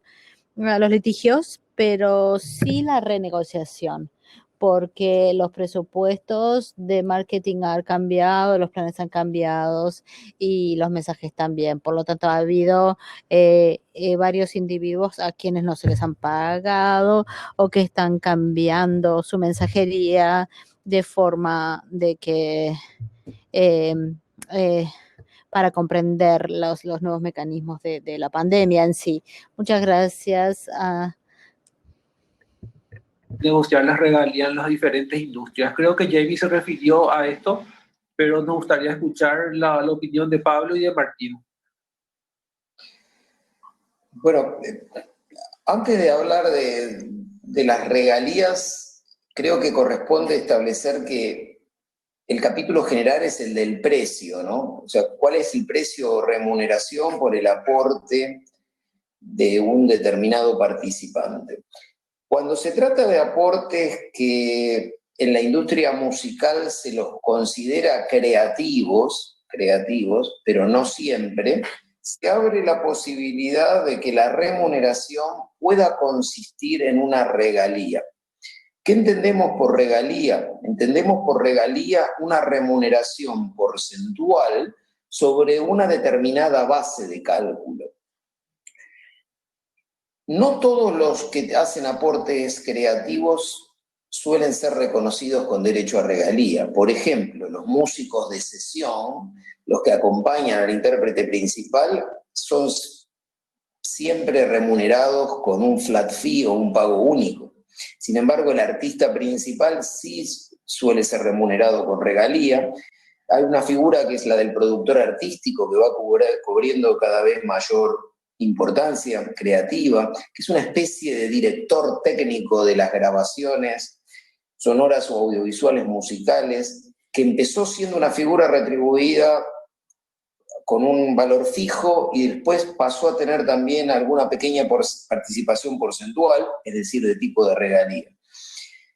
[SPEAKER 6] los litigios, pero sí la renegociación, porque los presupuestos de marketing han cambiado, los planes han cambiado y los mensajes también. Por lo tanto, ha habido varios individuos a quienes no se les han pagado o que están cambiando su mensajería de forma de que para comprender los nuevos mecanismos de la pandemia en sí. Muchas gracias.
[SPEAKER 2] Negociar las regalías en las diferentes industrias. Creo que Jamie se refirió a esto, pero nos gustaría escuchar la opinión de Pablo y de Martín.
[SPEAKER 3] Bueno, antes de hablar de las regalías, creo que corresponde establecer que el capítulo general es el del precio, ¿no? O sea, ¿cuál es el precio o remuneración por el aporte de un determinado participante? Cuando se trata de aportes que en la industria musical se los considera creativos, pero no siempre, se abre la posibilidad de que la remuneración pueda consistir en una regalía. ¿Qué entendemos por regalía? Entendemos por regalía una remuneración porcentual sobre una determinada base de cálculo. No todos los que hacen aportes creativos suelen ser reconocidos con derecho a regalía. Por ejemplo, los músicos de sesión, los que acompañan al intérprete principal, son siempre remunerados con un flat fee o un pago único. Sin embargo, el artista principal sí suele ser remunerado con regalía. Hay una figura que es la del productor artístico, que va cubriendo cada vez mayor importancia creativa, que es una especie de director técnico de las grabaciones sonoras o audiovisuales musicales, que empezó siendo una figura retribuida con un valor fijo y después pasó a tener también alguna pequeña participación porcentual, es decir, de tipo de regalía.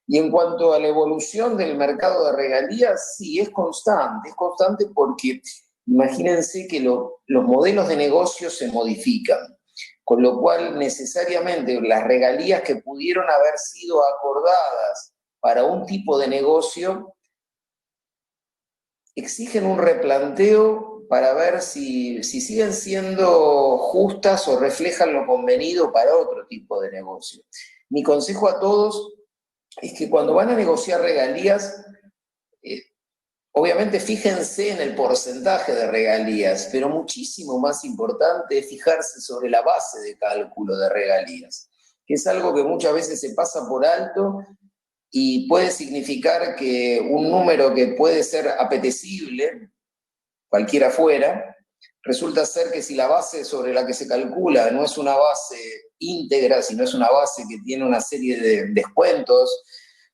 [SPEAKER 3] Y en cuanto a la evolución del mercado de regalías, sí, es constante porque imagínense que los modelos de negocio se modifican, con lo cual necesariamente las regalías que pudieron haber sido acordadas para un tipo de negocio exigen un replanteo para ver si siguen siendo justas o reflejan lo convenido para otro tipo de negocio. Mi consejo a todos es que cuando van a negociar regalías, obviamente fíjense en el porcentaje de regalías, pero muchísimo más importante es fijarse sobre la base de cálculo de regalías, que es algo que muchas veces se pasa por alto y puede significar que un número que puede ser apetecible, cualquiera fuera, resulta ser que si la base sobre la que se calcula no es una base íntegra, sino es una base que tiene una serie de descuentos,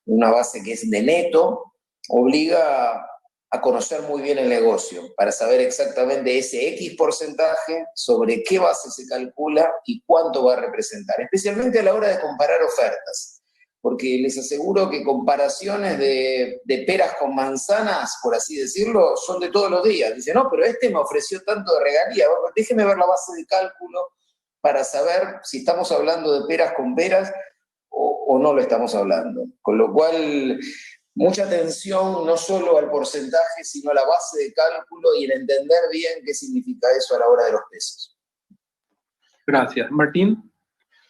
[SPEAKER 3] una base que es de neto, obliga a conocer muy bien el negocio para saber exactamente ese X porcentaje, sobre qué base se calcula y cuánto va a representar, especialmente a la hora de comparar ofertas, porque les aseguro que comparaciones de peras con manzanas, por así decirlo, son de todos los días. Dicen, no, pero este me ofreció tanto de regalía, déjeme ver la base de cálculo para saber si estamos hablando de peras con peras o no lo estamos hablando. Con lo cual, mucha atención no solo al porcentaje, sino a la base de cálculo y el entender bien qué significa eso a la hora de los pesos.
[SPEAKER 2] Gracias. Martín.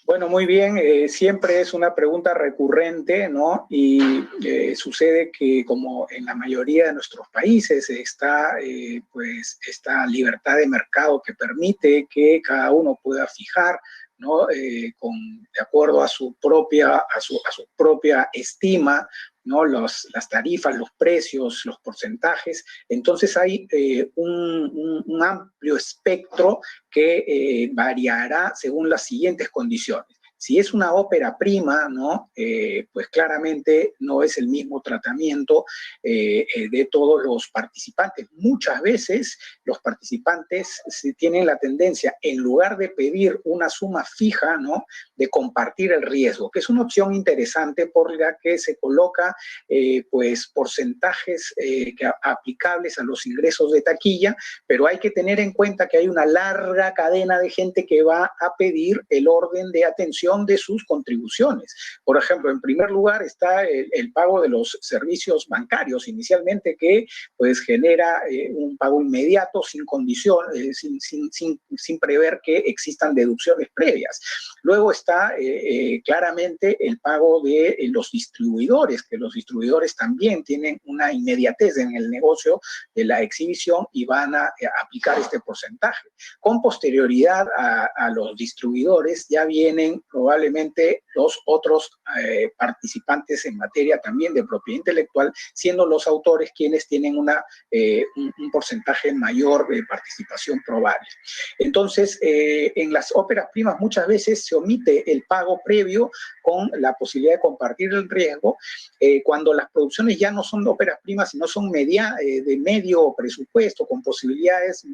[SPEAKER 4] Bueno, muy bien, siempre es una pregunta recurrente, ¿no? Y sucede que como en la mayoría de nuestros países está pues esta libertad de mercado que permite que cada uno pueda fijar, ¿no? De acuerdo a su propia estima, ¿no? Las tarifas, los precios, los porcentajes. Entonces hay un amplio espectro que variará según las siguientes condiciones. Si es una ópera prima, ¿no? Pues claramente no es el mismo tratamiento de todos los participantes. Muchas veces los participantes tienen la tendencia, en lugar de pedir una suma fija, ¿no? De compartir el riesgo, que es una opción interesante por la que se coloca pues porcentajes aplicables a los ingresos de taquilla, pero hay que tener en cuenta que hay una larga cadena de gente que va a pedir el orden de atención de sus contribuciones. Por ejemplo, en primer lugar está el pago de los servicios bancarios inicialmente, que pues genera un pago inmediato sin condición, sin prever que existan deducciones previas. Luego está claramente el pago de los distribuidores, que los distribuidores también tienen una inmediatez en el negocio de la exhibición y van a aplicar este porcentaje. Con posterioridad a los distribuidores ya vienen probablemente los otros participantes en materia también de propiedad intelectual, siendo los autores quienes tienen un porcentaje mayor de participación probable. Entonces, en las óperas primas muchas veces se omite el pago previo con la posibilidad de compartir el riesgo. Cuando las producciones ya no son de óperas primas, sino son de medio presupuesto, con posibilidades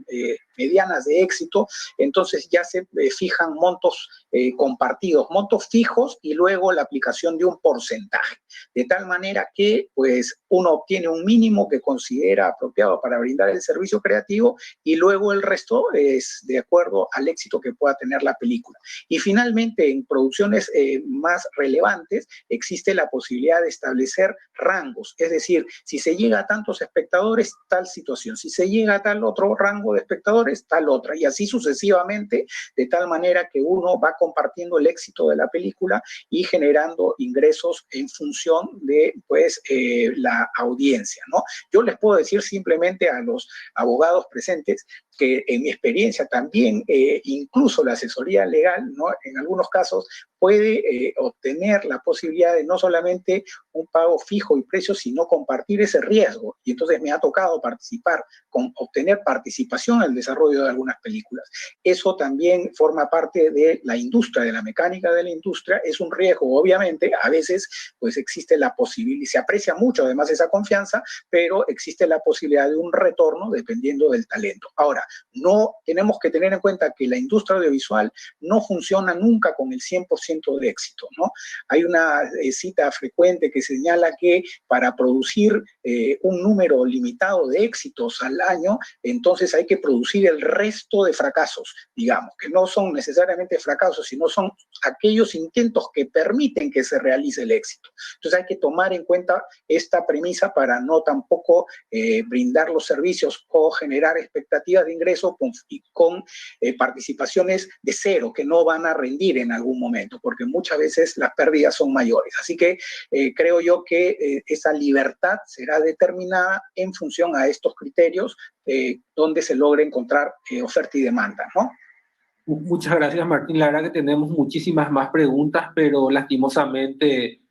[SPEAKER 4] medianas de éxito, entonces ya se fijan montos compartidos, montos fijos, y luego la aplicación de un porcentaje, de tal manera que pues uno obtiene un mínimo que considera apropiado para brindar el servicio creativo, y luego el resto es de acuerdo al éxito que pueda tener la película. Y finalmente, en producciones más relevantes existe la posibilidad de establecer rangos, es decir, si se llega a tantos espectadores, tal situación, si se llega a tal otro rango de espectadores, tal otra, y así sucesivamente, de tal manera que uno va compartiendo el éxito de la película y generando ingresos en función de pues la audiencia, ¿no? Yo les puedo decir simplemente a los abogados presentes que en mi experiencia también incluso la asesoría legal, ¿no? En algunos casos puede obtener la posibilidad de no solamente un pago fijo y precio, sino compartir ese riesgo. Y entonces me ha tocado obtener participación en el desarrollo de algunas películas. Eso también forma parte de la industria, de la mecánica de la industria. Es un riesgo, obviamente. A veces pues existe la posibilidad, y se aprecia mucho además esa confianza, pero existe la posibilidad de un retorno dependiendo del talento. Ahora, no tenemos que tener en cuenta que la industria audiovisual no funciona nunca con el 100% de éxito, ¿no? Hay una cita frecuente que señala que para producir un número limitado de éxitos al año, entonces hay que producir el resto de fracasos, digamos, que no son necesariamente fracasos, sino son aquellos intentos que permiten que se realice el éxito. Entonces hay que tomar en cuenta esta premisa para no tampoco brindar los servicios o generar expectativas de ingreso con participaciones de cero que no van a rendir en algún momento, porque muchas veces las pérdidas son mayores. Así que creo yo que esa libertad será determinada en función a estos criterios donde se logre encontrar oferta y demanda, ¿no?
[SPEAKER 2] Muchas gracias, Martín. La verdad que tenemos muchísimas más preguntas, pero lastimosamente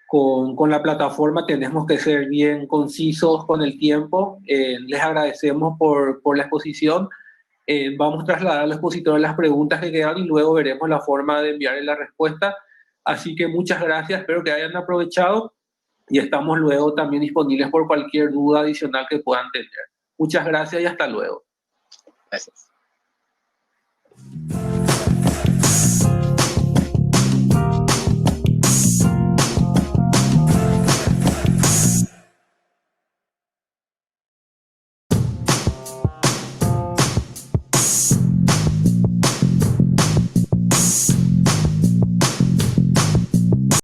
[SPEAKER 2] con la plataforma tenemos que ser bien concisos con el tiempo. Les agradecemos por la exposición. Vamos a trasladar al expositor las preguntas que quedan y luego veremos la forma de enviarle la respuesta. Así que muchas gracias, espero que hayan aprovechado y estamos luego también disponibles por cualquier duda adicional que puedan tener. Muchas gracias y hasta luego.
[SPEAKER 4] Gracias.